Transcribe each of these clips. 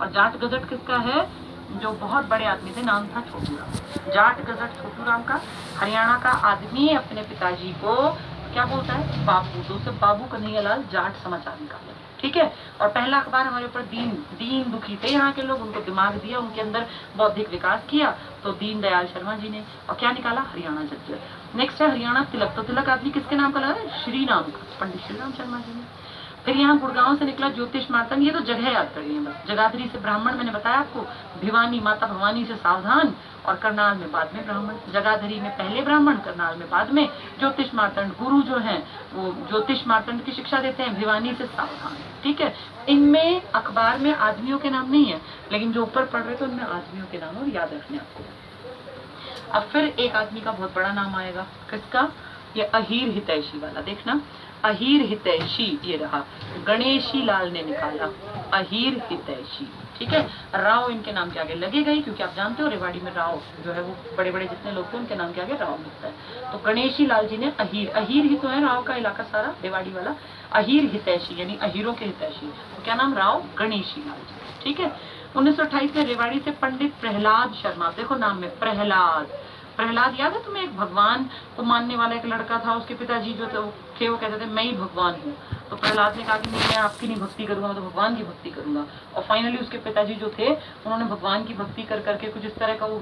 और जाट गजट किसका है? जो बहुत बड़े आदमी थे, नाम था छोटू राम। जाट गजट छोटू राम का। हरियाणा का आदमी अपने पिताजी को क्या बोलता है? बाबू। तो उसे बाबू कन्हैयालाल जाट समाचार निकाले, ठीक है। और पहला अखबार हमारे ऊपर दीन दुखी थे यहाँ के लोग, उनको दिमाग दिया, उनके अंदर बौद्धिक विकास किया, तो दीन दयाल शर्मा जी ने। और क्या निकाला? हरियाणा झज्जर। नेक्स्ट है हरियाणा तिलक। तो तिलक आदमी किसके नाम का लगा है? श्री राम का, पंडित श्री राम शर्मा जी ने। फिर यहाँ गुड़गांव से निकला ज्योतिष मार्तंड। ये तो जगह याद कर है बस। जगाधरी से ब्राह्मण, मैंने बताया आपको, भिवानी माता भवानी से सावधान, और करनाल में बाद में ब्राह्मण। जगाधरी में पहले ब्राह्मण, करनाल में बाद में। ज्योतिष मार्तंड गुरु जो हैं वो ज्योतिष मार्तंड की शिक्षा देते हैं, भिवानी से सावधान, ठीक है। इनमें अखबार में आदमियों के नाम नहीं है, लेकिन जो ऊपर पढ़ रहे थे उनमें आदमियों के नाम और याद रखने आपको। अब फिर एक आदमी का बहुत बड़ा नाम आएगा, किसका? ये अहीर हितैषी वाला, देखना, अहीर हितैषी, ये रहा, गणेशी लाल ने निकाला, अहीर हितैषी, ठीक है। राव इनके नाम के आगे लगेगा ही, क्योंकि आप जानते हो रेवाड़ी में राव जो है वो बड़े बड़े जितने लोग थे उनके नाम के आगे राव लिखता है। तो गणेशी लाल जी ने अहीर ही तो है राव का इलाका सारा, रेवाड़ी वाला। अहीर हितैषी यानी अहीरों के हितैषी, तो क्या नाम? राव गणेशी लाल जी, ठीक है। 1928 में रेवाड़ी से पंडित प्रहलाद शर्मा, देखो नाम में प्रहलाद। प्रहलाद याद है तुम्हें? एक भगवान को मानने वाला एक लड़का था, उसके पिताजी जो थे वो कहते थे मैं ही भगवान हूँ। तो प्रहलाद ने कहा कि नहीं, मैं आपकी नहीं भक्ति करूंगा, मैं तो भगवान की भक्ति करूंगा। और फाइनली उसके पिताजी जो थे उन्होंने भगवान की भक्ति कर करके कुछ इस तरह का वो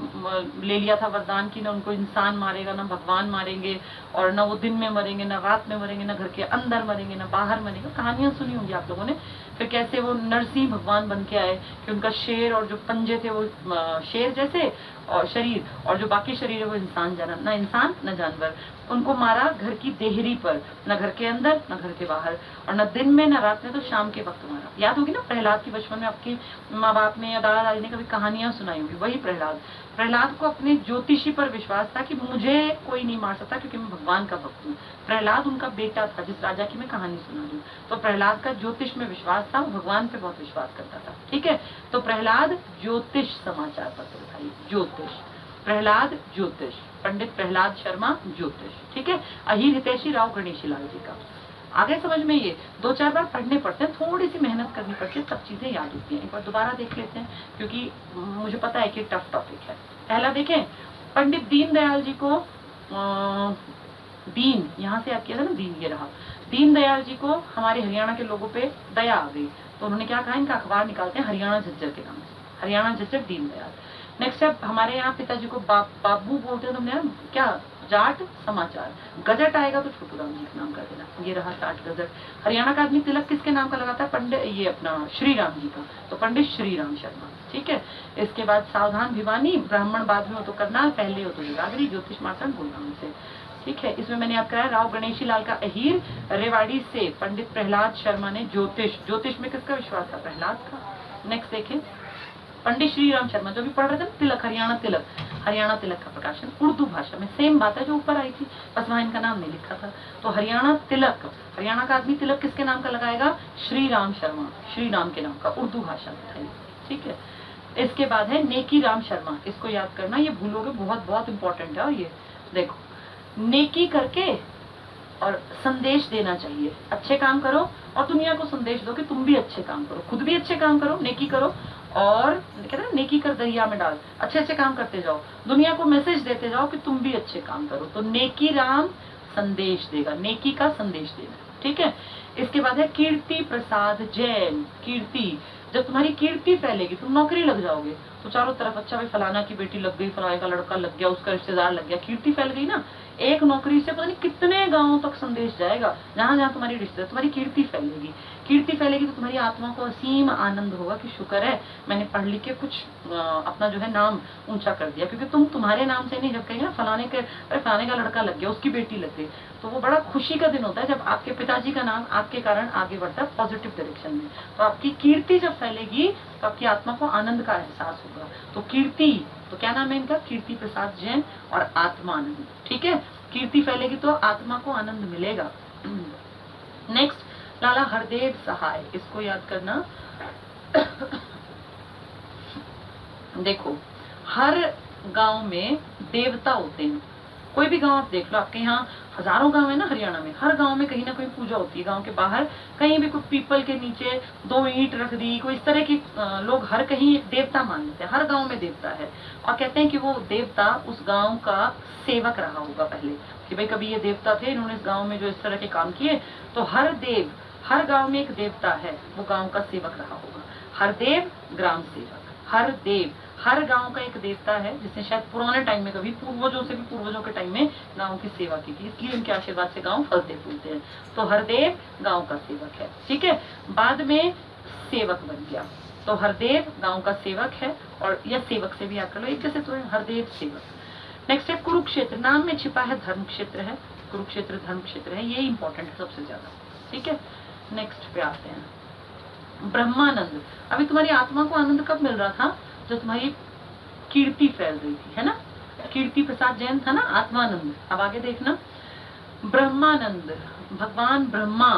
ले लिया था वरदान की, ना उनको इंसान मारेगा, ना भगवान मारेंगे, और ना वो दिन में मरेंगे, ना रात में मरेंगे, ना घर के अंदर मरेंगे, ना बाहर मरेंगे। कहानियां सुनी होंगी आप लोगों ने। फिर कैसे वो नरसिंह भगवान बन के आए कि उनका शेर और जो पंजे थे वो शेर जैसे, और शरीर, और जो बाकी शरीर है वो इंसान जैसा, ना इंसान ना जानवर। उनको मारा घर की देहरी पर, न घर के अंदर न घर के बाहर, और न दिन में न रात में, तो शाम के वक्त मारा। याद होगी ना प्रहलाद की, बचपन में आपके माँ बाप ने या दादा दादी ने कभी कहानियां सुनाई होगी, वही प्रहलाद। प्रहलाद को अपने ज्योतिषी पर विश्वास था कि मुझे कोई नहीं मार सकता क्योंकि मैं भगवान का भक्त हूँ। प्रहलाद उनका बेटा था जिस राजा की मैं कहानी सुना रही हूँ। तो प्रहलाद का ज्योतिष में विश्वास था, वो भगवान पे बहुत विश्वास करता था, ठीक है। तो प्रहलाद ज्योतिष समाचार पत्र था, ज्योतिष, प्रहलाद ज्योतिष, पंडित प्रहलाद शर्मा ज्योतिष, ठीक है। अहीर हितैषी राव गणेशी लाल जी का। आगे समझ में? ये 2-4 बार पढ़ने पड़ते हैं, थोड़ी सी मेहनत करनी पड़ती है, तब चीजें याद होती हैं। एक बार दोबारा देख लेते हैं क्योंकि मुझे पता है कि टफ टॉपिक है। पहला देखें, पंडित दीनदयाल जी को दीन यहाँ से याद किया था ना, दीन, ये रहा। दीनदयाल जी को हमारे हरियाणा के लोगों पे दया आ गई, तो उन्होंने क्या कहा, इनका अखबार निकालते हैं हरियाणा झज्जर के नाम से, हरियाणा झज्जर दीनदयाल। नेक्स्ट है हमारे यहाँ पिताजी को बाबू बोलते हैं, तुमने क्या? जाट समाचार। गजट आएगा तो छोटू राम जी का नाम कर देना, ये रहा जाट गजट। हरियाणा का आदमी तिलक किसके नाम का लगाता है? पंडित, ये अपना श्री राम जी का, तो पंडित श्री राम शर्मा, ठीक है। इसके बाद सावधान भिवानी, ब्राह्मण बाद में हो तो करनाल, पहले हो तो जगाधरी, ज्योतिष मार्तंड गुड़गांव से, ठीक है। इसमें मैंने याद कराया राव गणेशी लाल का अहीर, रेवाड़ी से पंडित प्रहलाद शर्मा ने ज्योतिष। ज्योतिष में किसका विश्वास था? प्रहलाद का। नेक्स्ट देखें, पंडित श्री राम शर्मा जो भी पढ़ रहे थे, तिलक, हरियाणा तिलक, हरियाणा तिलक का प्रकाशन उर्दू भाषा में, सेम बात है जो ऊपर आई थी, बस वहां इनका नाम नहीं लिखा था। तो हरियाणा तिलक, हरियाणा का आदमी तिलक किसके नाम का लगाएगा? श्री राम शर्मा, श्री राम के नाम का, उर्दू भाषा में था, ठीक है। इसके बाद है नेकी राम शर्मा, इसको याद करना, ये भूलोगे, बहुत बहुत इंपॉर्टेंट है। और ये देखो, नेकी करके और संदेश देना चाहिए, अच्छे काम करो और दुनिया को संदेश दो कि तुम भी अच्छे काम करो, खुद भी अच्छे काम करो, नेकी करो, और कहते हैं नेकी कर दरिया में डाल, अच्छे अच्छे काम करते जाओ, दुनिया को मैसेज देते जाओ कि तुम भी अच्छे काम करो। तो नेकी राम संदेश देगा, नेकी का संदेश देना, ठीक है। इसके बाद है कीर्ति प्रसाद जैन। कीर्ति, जब तुम्हारी कीर्ति फैलेगी, तुम नौकरी लग जाओगे तो चारों तरफ, अच्छा भाई फलाना की बेटी लग गई, फलाने का लड़का लग गया, उसका रिश्तेदार लग गया, कीर्ति फैल गई ना। एक नौकरी से पता नहीं कितने गांवों तक संदेश जाएगा, जहां जहां तुम्हारी रिश्ते, तुम्हारी कीर्ति फैलेगी। कीर्ति फैलेगी तो तुम्हारी आत्मा को असीम आनंद होगा कि शुक्र है मैंने पढ़ लिख के कुछ अपना जो है नाम ऊंचा कर दिया। क्योंकि तुम तुम्हारे नाम से नहीं, जब कहेंगे ना फलाने का लड़का लग गया, उसकी बेटी लग गई, तो वो बड़ा खुशी का दिन होता है जब आपके पिताजी का नाम आपके कारण आगे बढ़ता है पॉजिटिव डायरेक्शन में। तो आपकी कीर्ति जब फैलेगी तो आपकी आत्मा को आनंद का एहसास होगा। तो कीर्ति, तो क्या नाम है इनका? कीर्ति प्रसाद जैन और आत्मानंद, ठीक है। कीर्ति फैलेगी तो आत्मा को आनंद मिलेगा। नेक्स्ट, लाला हरदेव सहाय, इसको याद करना। देखो, हर गांव में देवता होते हैं, कोई भी गांव आप देख लो, आपके यहाँ हजारों गांव है ना हरियाणा में, हर गांव में कहीं ना कहीं पूजा होती है। गांव के बाहर कहीं भी कोई पीपल के नीचे 2 ईंट रख दी, कोई इस तरह की लोग हर कहीं एक देवता मान लेते हैं, हर गांव में देवता है। और कहते हैं कि वो देवता उस गांव का सेवक रहा होगा पहले, कि भाई कभी ये देवता थे, इन्होंने इस गांव में जो इस तरह के काम किए, तो हर देव, हर गांव में एक देवता है, वो गांव का सेवक रहा होगा। हर देव ग्राम सेवक, हर देव, हर गांव का एक देवता है जिसने शायद पुराने टाइम में, कभी पूर्वजों से भी पूर्वजों के टाइम में गांव की सेवा की थी, इसलिए उनके आशीर्वाद से गांव फलते फूलते हैं। तो हरदेव गांव का सेवक है, ठीक है। बाद में सेवक बन गया, तो हरदेव गांव का सेवक है, और यह सेवक से भी याद कर लो, एक जैसे तो है हरदेव सेवक। नेक्स्ट है कुरुक्षेत्र, नाम में छिपा है धर्म क्षेत्र है, कुरुक्षेत्र धर्म क्षेत्र है, ये इंपॉर्टेंट है सबसे ज्यादा, ठीक है। नेक्स्ट पे आते हैं ब्रह्मानंद। अभी तुम्हारी आत्मा को आनंद कब मिल रहा था, जब तुम्हारी कीर्ति फैल रही थी, है ना, कीर्ति प्रसाद जैन था ना आत्मानंद। अब आगे देखना, ब्रह्मानंद, भगवान ब्रह्मा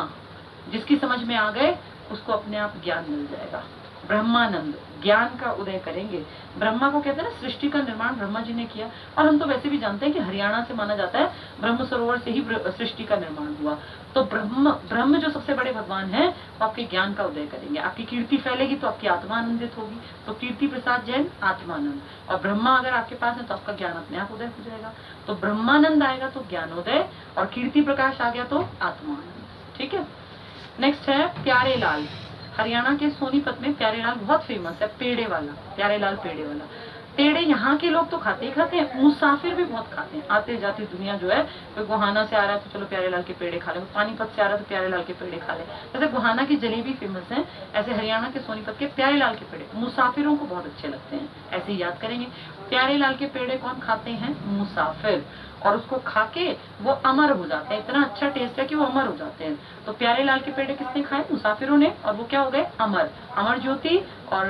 जिसकी समझ में आ गए उसको अपने आप ज्ञान मिल जाएगा। ब्रह्मानंद ज्ञान का उदय करेंगे। ब्रह्मा को कहते हैं ना, सृष्टि का निर्माण ब्रह्मा जी ने किया, और हम तो वैसे भी जानते हैं कि हरियाणा से माना जाता है ब्रह्म सरोवर से ही सृष्टि का निर्माण हुआ। तो ब्रह्म जो सबसे बड़े भगवान हैं, वो आपके ज्ञान का उदय करेंगे, आपकी कीर्ति फैलेगी तो आपकी आत्मा आनंदित होगी। तो कीर्ति प्रसाद जैन आत्मानंद, और ब्रह्मा अगर आपके पास है तो आपका ज्ञान अपने आप उदय हो जाएगा। तो ब्रह्मानंद आएगा तो ज्ञानोदय, और कीर्ति प्रकाश आ गया तो आत्मानंद, ठीक है। नेक्स्ट है प्यारे लाल। हरियाणा के सोनीपत में प्यारे लाल बहुत फेमस है, पेड़े वाला, प्यारे लाल पेड़े वाला। पेड़े यहाँ के लोग तो खाते ही खाते हैं, मुसाफिर भी बहुत खाते हैं, आते जाती दुनिया जो है, कोई गोहाना से आ रहा है तो चलो प्यारे लाल के पेड़े खा ले, पानीपत से आ रहा है तो प्यारे लाल के पेड़े खा ले। जैसे गोहाना की जलेबी फेमस है, ऐसे हरियाणा के सोनीपत के प्यारे लाल के पेड़े मुसाफिरों को बहुत अच्छे लगते हैं, ऐसे ही याद करेंगे। प्यारे लाल के पेड़े कौन खाते हैं, मुसाफिर, और उसको खा के वो अमर हो जाते हैं, इतना अच्छा टेस्ट है कि वो अमर हो जाते हैं। तो प्यारे लाल के पेड़े किसने खाए, मुसाफिरों ने, और वो क्या हो गए, अमर, अमर ज्योति और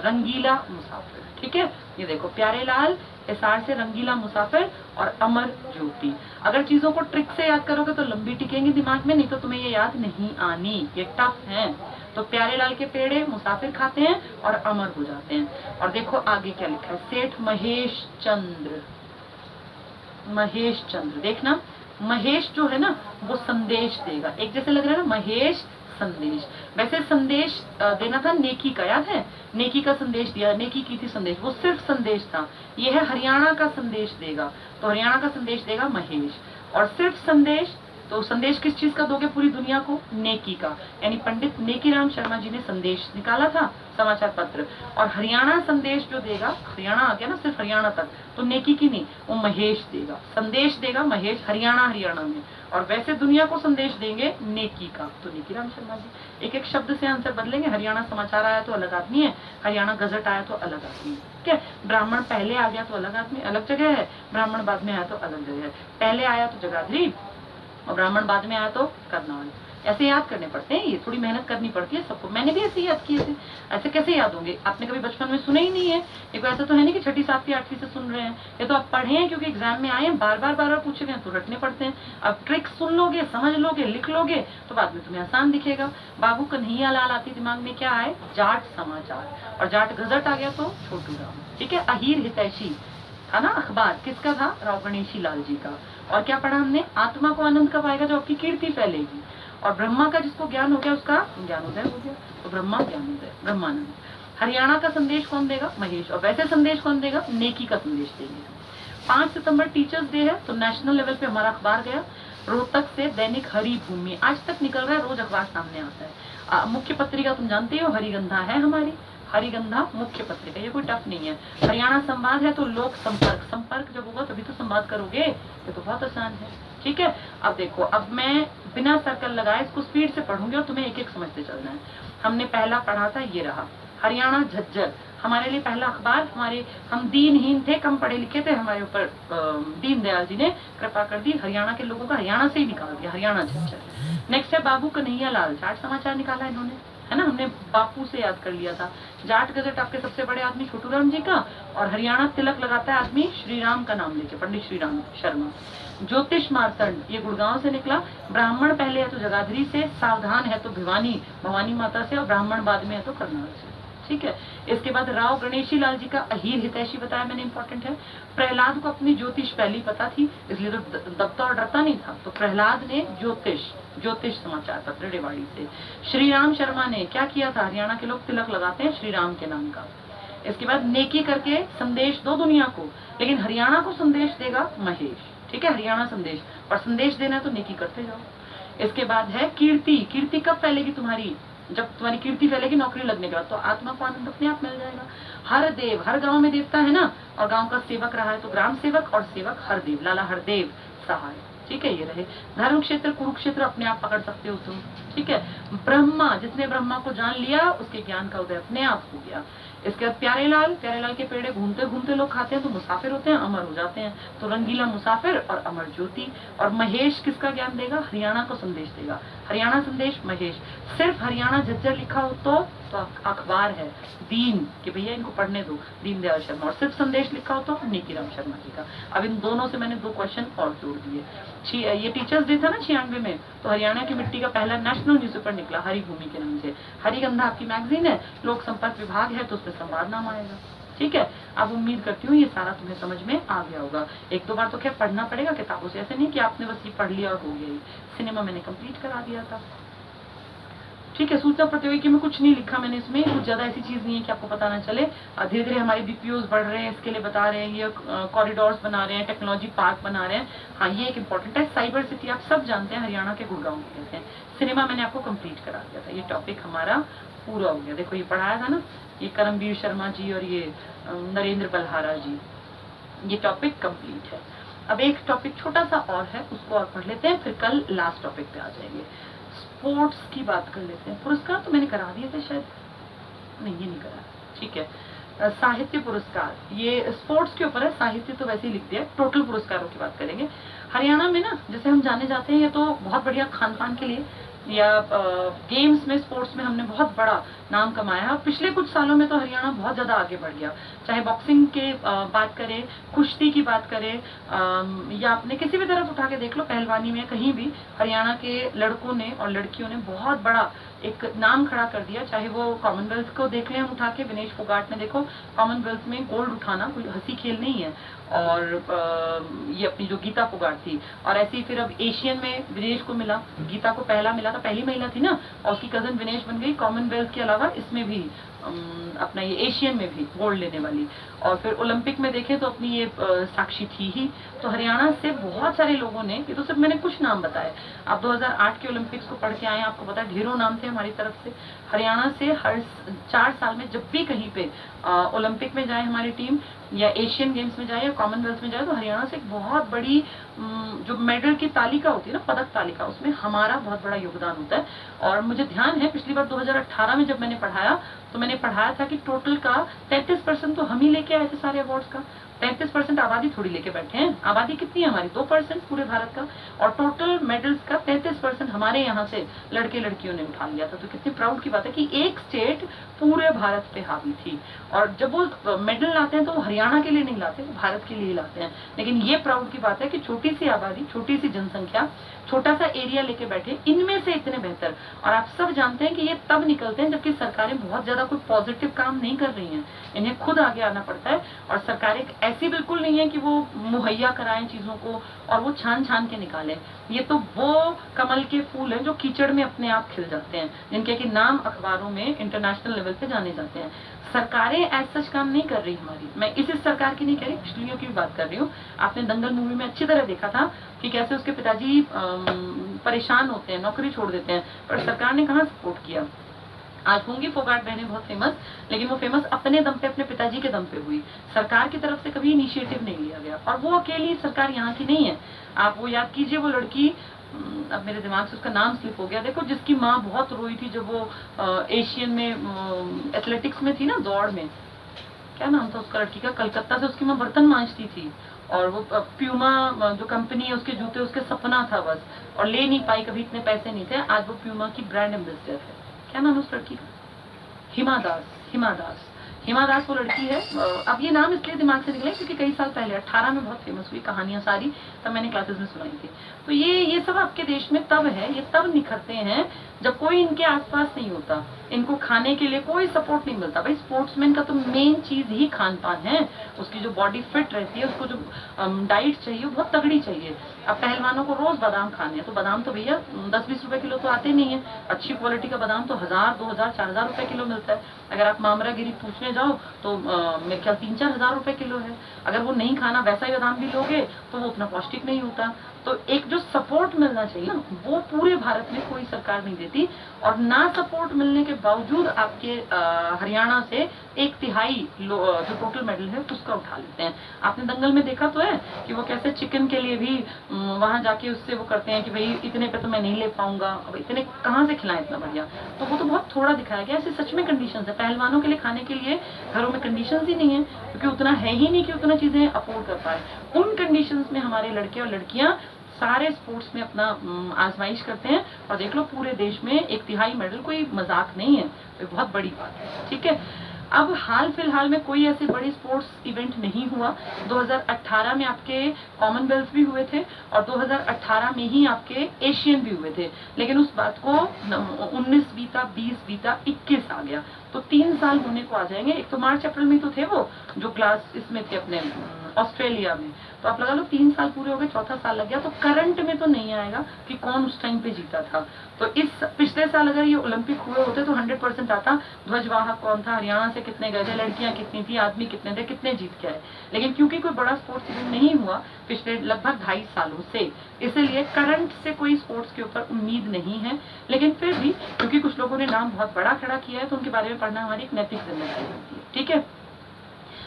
रंगीला मुसाफिर, ठीक है। ये देखो प्यारे लाल, एसार से रंगीला मुसाफिर और अमर ज्योति। अगर चीजों को ट्रिक से याद करोगे तो लंबी टिकेंगी दिमाग में, नहीं तो तुम्हें ये याद नहीं आनी, ये टफ है। तो प्यारे लाल के पेड़े मुसाफिर खाते हैं और अमर हो जाते हैं। और देखो आगे क्या लिखा है, सेठ महेश चंद्र, महेश चंद्र, देखना महेश जो है ना वो संदेश देगा, एक जैसे लग रहा है ना, महेश संदेश। वैसे संदेश देना था नेकी का, याद है, नेकी का संदेश दिया, नेकी की थी संदेश, वो सिर्फ संदेश था। ये है हरियाणा का संदेश देगा, तो हरियाणा का संदेश देगा महेश। और सिर्फ संदेश, तो संदेश किस चीज का दोगे पूरी दुनिया को, नेकी का, यानी पंडित नेकीराम शर्मा जी ने संदेश निकाला था, समाचार पत्र। और हरियाणा संदेश जो देगा, हरियाणा आ गया ना सिर्फ हरियाणा तक, तो नेकी की नहीं, वो महेश देगा, संदेश देगा महेश, हरियाणा हरियाणा में। और वैसे दुनिया को संदेश देंगे नेकी का, तो नेकीराम शर्मा जी। एक एक शब्द से आंसर बदलेंगे, हरियाणा समाचार आया तो अलग आदमी है, हरियाणा गजट आया तो अलग आदमी है, ठीक है। ब्राह्मण पहले आ गया तो अलग आदमी, अलग जगह है, ब्राह्मण बाद में आया तो अलग जगह है। पहले आया तो जगाधरी, और ब्राह्मण बाद में आया तो करनाल। ऐसे याद करने पड़ते हैं, ये थोड़ी मेहनत करनी पड़ती है सबको, मैंने भी ऐसे याद किए थे। ऐसे कैसे याद होंगे, आपने कभी बचपन में सुने ही नहीं है, ये कोई ऐसा तो है नहीं कि छठी सातवीं आठवीं से सुन रहे हैं, ये तो आप पढ़े हैं क्योंकि एग्जाम में आए हैं, बार बार पूछे गए तो रटने पड़ते हैं। अब ट्रिक सुन लोगे, समझ लोगे, लिख लोगे तो बाद में तुम्हें आसान दिखेगा। बाबू कन्हैया लाल आती दिमाग में क्या आए, जाट समाचार, और जाट गजट आ गया तो छोटू राम, ठीक है। अहीर हितैषी था ना अखबार, किसका था, राव गणेशी लाल जी का। और क्या पढ़ा हमने, आत्मा को आनंद कब आएगा, जो आपकी कीर्ति फैलेगी। और ब्रह्मा का जिसको ज्ञान हो गया उसका ज्ञानोदय हो गया, तो ब्रह्मा ज्ञानोदय, ब्रह्मानंद। हरियाणा का संदेश कौन देगा, महेश। और वैसे संदेश कौन देगा, नेकी का संदेश देंगे। 5 सितंबर टीचर्स डे है, तो नेशनल लेवल पे हमारा अखबार गया रोहतक से, दैनिक हरि भूमि, आज तक निकल रहा है, रोज अखबार सामने आता है। मुख्य पत्रिका तुम जानते हो, हरिगंधा है हमारी, हरिगंधा मुख्य पत्रिका, ये कोई टफ नहीं है। हरियाणा संवाद है तो लोक संपर्क, संपर्क जब होगा तभी तो संवाद करोगे, ये तो बहुत आसान है, ठीक है। अब देखो, अब मैं बिना सर्कल लगाए इसको स्पीड से पढ़ूंगी और तुम्हें एक एक समझते चलना है। हमने पहला पढ़ा था, ये रहा हरियाणा झज्जर, हमारे लिए पहला अखबार, हम दीनहीन थे, कम पढ़े लिखे थे, हमारे ऊपर दीनदयाल जी ने कृपा कर दी, हरियाणा के लोगों का हरियाणा से ही निकाल दिया, हरियाणा झज्जर। नेक्स्ट है बाबू कन्हैया लाल, जाट समाचार निकाला इन्होंने, है ना, हमने बापू से याद कर लिया था। जाट गजट आपके सबसे बड़े आदमी छोटू राम जी का, और हरियाणा तिलक लगाता है आदमी श्री राम का नाम लेके, पंडित श्री राम शर्मा। ज्योतिष मार्तंड, ये गुड़गांव से निकला। ब्राह्मण पहले है तो जगाधरी से, सावधान है तो भिवानी भवानी माता से, और ब्राह्मण बाद में है तो करनाल से, ठीक है। इसके बाद राव गणेशी लाल जी का अहीर हितैषी बताया मैंने, इंपॉर्टेंट है। प्रहलाद को अपनी ज्योतिष पहले ही पता थी, इसलिए तो दबता और डरता नहीं था। तो प्रहलाद ने ज्योतिष समाचार पत्र रेवाड़ी से। श्री राम शर्मा ने क्या किया था, हरियाणा के लोग तिलक लगाते हैं श्री राम के नाम का। इसके बाद नेकी करके संदेश दो दुनिया को, लेकिन हरियाणा को संदेश देगा महेश, ठीक है, हरियाणा संदेश, और संदेश देना है तो नेकी करते जाओ। इसके बाद है कीर्ति। कीर्ति कब फैलेगी तुम्हारी, जब तुम्हारी कीर्ति फैलेगी नौकरी लगने के बाद, तो आत्मा को आनंद अपने आप मिल जाएगा। हर देव, हर गांव में देवता है ना, और गांव का सेवक रहा है तो ग्राम सेवक, और सेवक हरदेव, लाला हरदेव सहाय, ठीक है। ये रहे धर्म क्षेत्र, कुरुक्षेत्र अपने आप पकड़ सकते हो तुम, ठीक है। ब्रह्मा, जिसने ब्रह्मा को जान लिया उसके ज्ञान का उदय अपने आप हो गया। इसके बाद प्यारेलाल के पेड़े घूमते घूमते लोग खाते हैं तो मुसाफिर होते हैं, अमर हो जाते हैं, तो रंगीला मुसाफिर और अमर ज्योति। और महेश किसका ज्ञान देगा, हरियाणा को संदेश देगा, हरियाणा संदेश महेश। सिर्फ हरियाणा झज्जर लिखा हो तो अखबार है दीन, कि भैया इनको पढ़ने दो, दीनदयाल शर्मा। और सिर्फ संदेश लिखा हो तो नीतीराम शर्मा जी का। अब इन दोनों से मैंने 2 क्वेश्चन और जोड़ दिए। ये टीचर्स डे था ना 96 में, तो हरियाणा की मिट्टी का पहला नेशनल न्यूज़पेपर निकला हरिभूमि के नाम से। हरिगंधा आपकी मैगजीन है, लोक संपर्क विभाग है, तो उसमें संवादनामा आएगा, ठीक है। अब उम्मीद करती हूँ ये सारा तुम्हें समझ में आ गया होगा। 1-2 बार तो खैर पढ़ना पड़ेगा किताबों से, ऐसे नहीं कि आपने बस ये पढ़ लिया और हो गया। सिनेमा मैंने कंप्लीट करा दिया था, ठीक है। सूचना प्रतियोगिता में कुछ नहीं लिखा मैंने, इसमें कुछ ज्यादा ऐसी चीज नहीं है कि आपको पता ना चले। धीरे धीरे हमारे बीपीओज बढ़ रहे हैं, इसके लिए बता रहे हैं, ये कॉरिडोर्स बना रहे हैं, टेक्नोलॉजी पार्क बना रहे हैं। हाँ, ये एक इंपॉर्टेंट है। साइबर सिटी आप सब जानते हैं हरियाणा के गुड़गांव में कहते हैं। सिनेमा मैंने आपको कंप्लीट करा दिया था, ये टॉपिक हमारा पूरा हो गया। देखो ये पढ़ाया था ना, ये करमवीर शर्मा जी और ये नरेंद्र बल्हारा जी, ये टॉपिक कंप्लीट है। अब एक टॉपिक छोटा सा और है, उसको और पढ़ लेते हैं, फिर कल लास्ट टॉपिक पे आ जाएंगे। स्पोर्ट्स की बात कर लेते हैं। पुरस्कार तो मैंने करा दिए थे शायद, नहीं ये नहीं करा, ठीक है। साहित्य पुरस्कार, ये स्पोर्ट्स के ऊपर है, साहित्य तो वैसे ही लिख दिया। टोटल पुरस्कारों की बात करेंगे। हरियाणा में ना, जैसे हम जाने जाते हैं, ये तो बहुत बढ़िया खान पान के लिए, या गेम्स में, स्पोर्ट्स में हमने बहुत बड़ा नाम कमाया है। पिछले कुछ सालों में तो हरियाणा बहुत ज्यादा आगे बढ़ गया, चाहे बॉक्सिंग के बात करें, कुश्ती की बात करें, या अपने किसी भी तरफ उठा के देख लो, पहलवानी में कहीं भी हरियाणा के लड़कों ने और लड़कियों ने बहुत बड़ा एक नाम खड़ा कर दिया। चाहे वो कॉमनवेल्थ को देख लें हम उठा के, विनेश फोगाट ने देखो कॉमनवेल्थ में गोल्ड उठाना कोई हंसी खेल नहीं है, और ये अपनी जो गीता फोगाट थी, और ऐसे ही फिर अब एशियन में विनेश को मिला, गीता को पहला मिला था, पहली महिला थी ना, और उसकी कजन विनेश बन गई कॉमनवेल्थ के अलावा इसमें भी अपना ये एशियन में भी गोल्ड लेने वाली। और फिर ओलंपिक में देखें तो अपनी ये साक्षी थी ही। तो हरियाणा से बहुत सारे लोगों ने, ये तो सिर्फ मैंने कुछ नाम बताए, आप 2008 के ओलंपिक्स को पढ़ के आए, आपको पता है ढेरों नाम थे हमारी तरफ से। हरियाणा से हर 4 साल में जब भी कहीं पे ओलंपिक में जाए हमारी टीम, या एशियन गेम्स में जाए या कॉमनवेल्थ में जाए, तो हरियाणा से एक बहुत बड़ी जो मेडल की तालिका होती है ना, पदक तालिका, उसमें हमारा बहुत बड़ा योगदान होता है। और मुझे ध्यान है पिछली बार 2018 में जब मैंने पढ़ाया, तो मैंने पढ़ाया था कि टोटल का 33% तो हम ही लेके आए थे सारे अवार्ड्स का। 33% आबादी थोड़ी लेके बैठे हैं, आबादी कितनी है हमारी, 2% पूरे भारत का, और टोटल मेडल्स का 33% हमारे यहाँ से लड़के लड़कियों ने उठा लिया था। तो कितनी प्राउड की बात है कि एक स्टेट पूरे भारत पे हावी थी। और जब वो मेडल लाते हैं तो वो हरियाणा के लिए नहीं लाते, वो भारत के लिए लाते हैं। लेकिन ये प्राउड की बात है कि छोटी सी आबादी, छोटी सी जनसंख्या, छोटा सा एरिया लेके बैठे, इनमें से इतने बेहतर। और आप सब जानते हैं कि ये तब निकलते हैं जबकि सरकारें बहुत ज्यादा कोई पॉजिटिव काम नहीं कर रही हैं, इन्हें खुद आगे आना पड़ता है। और सरकारें ऐसी बिल्कुल नहीं है कि वो मुहैया कराएं चीजों को और वो छान छान के निकालें। ये तो वो कमल के फूल हैं जो कीचड़ में अपने आप खिल जाते हैं, जिनके कि नाम अखबारों में इंटरनेशनल लेवल पे जाने जाते हैं। सरकारें ऐसा सच काम नहीं कर रही हमारी। मैं इस सरकार की नहीं कह रही, पिछलियों की भी बात कर रही हूँ। आपने दंगल मूवी में अच्छी तरह देखा था कि कैसे उसके पिताजी परेशान होते हैं, नौकरी छोड़ देते हैं, पर सरकार ने कहाँ सपोर्ट किया। आज होंगी फोगाट बहनें बहुत फेमस, लेकिन वो फेमस अपने दम पे, अपने पिताजी के दम पे हुई। सरकार की तरफ से कभी इनिशिएटिव नहीं लिया गया, और वो अकेली सरकार यहाँ की नहीं है। आप वो याद कीजिए, वो लड़की, अब मेरे दिमाग से उसका नाम स्लिप हो गया, देखो, जिसकी माँ बहुत रोई थी जब वो एशियन में एथलेटिक्स में थी ना, दौड़ में, क्या नाम था उसका लड़की का, कलकत्ता से उसकी माँ बर्तन मांजती थी, और वो प्यूमा जो कंपनी है, उसके जूते उसके सपना था बस, और ले नहीं पाई, कभी इतने पैसे नहीं थे। आज वो प्यूमा की ब्रांड एम्बेसडर है। क्या नाम उस लड़की का, हिमा दास वो लड़की है। अब ये नाम इसलिए दिमाग से निकले क्योंकि कई साल पहले 18 में बहुत फेमस हुई, कहानियां सारी तब मैंने क्लासेस में सुनाई थी। तो ये सब आपके देश में तब है, ये तब निखरते हैं जब कोई इनके आसपास नहीं होता। इनको खाने के लिए कोई सपोर्ट नहीं मिलता। भाई स्पोर्ट्समैन का तो मेन चीज ही खान पान है, उसकी जो बॉडी फिट रहती है, उसको जो डाइट चाहिए बहुत तगड़ी चाहिए। अब पहलवानों को रोज बादाम खाने हैं, तो बादाम तो भैया 10-20 रुपए किलो तो आते नहीं है। अच्छी क्वालिटी का बादाम तो 1000, 2000, 4000 रुपए किलो मिलता है। अगर आप मामरागिरी पूछने जाओ तो मेरे ख्याल 3-4 हजार रुपए किलो है। अगर वो नहीं खाना, वैसा ही बादाम भी लोगे तो वो उतना पौष्टिक नहीं होता। तो एक जो सपोर्ट मिलना चाहिए ना, वो पूरे भारत में कोई सरकार नहीं देती। और ना सपोर्ट मिलने के बावजूद आपके हरियाणा से 1/3 जो टोटल मेडल है उसका उठा लेते हैं। आपने दंगल में देखा तो है कि वो कैसे चिकन के लिए भी वहां जाके उससे वो करते हैं कि भाई इतने पे तो मैं नहीं ले पाऊंगा, अब इतने कहाँ से खिलाएं इतना बढ़िया। तो वो तो बहुत थोड़ा दिखाया गया। ऐसे सच में कंडीशंस है पहलवानों के लिए, खाने के लिए घरों में कंडीशंस ही नहीं है, क्योंकि उतना है ही नहीं कि उतना चीजें अफोर्ड कर पाए। उन कंडीशंस में हमारे लड़के और लड़कियां सारे स्पोर्ट्स में अपना आजमाइश करते हैं, और देख लो पूरे देश में 1/3 मेडल कोई मजाक नहीं है, तो बहुत बड़ी बात है। ठीक है, अब हाल फिलहाल में कोई ऐसे बड़े स्पोर्ट्स इवेंट नहीं हुआ। 2018 में आपके कॉमनवेल्थ भी हुए थे, और 2018 में ही आपके एशियन भी हुए थे, लेकिन उस बात को 19 बीता, 20 बीता, 21 आ गया, तो 3 साल होने को आ जाएंगे। एक तो मार्च अप्रैल में तो थे वो जो क्लास इसमें थे अपने ऑस्ट्रेलिया में, तो आप लगा लो 3 साल पूरे हो गए, चौथा साल लग गया। तो करंट में तो नहीं आएगा कि कौन उस टाइम पे जीता था। तो इस पिछले साल अगर ये ओलंपिक हुए होते तो 100% आता, ध्वजवाहक कौन था, हरियाणा से कितने गए थे, लड़कियां कितनी थी, आदमी कितने थे, कितने जीत के आए। लेकिन क्योंकि कोई बड़ा स्पोर्ट्स इवेंट नहीं हुआ पिछले लगभग 2.5 सालों से, इसलिए करंट से कोई स्पोर्ट्स के ऊपर उम्मीद नहीं है। लेकिन फिर भी क्योंकि कुछ लोगों ने नाम बहुत बड़ा खड़ा किया है, तो उनके बारे में पढ़ना हमारी एक नैतिक जिम्मेदारी होती है। ठीक है,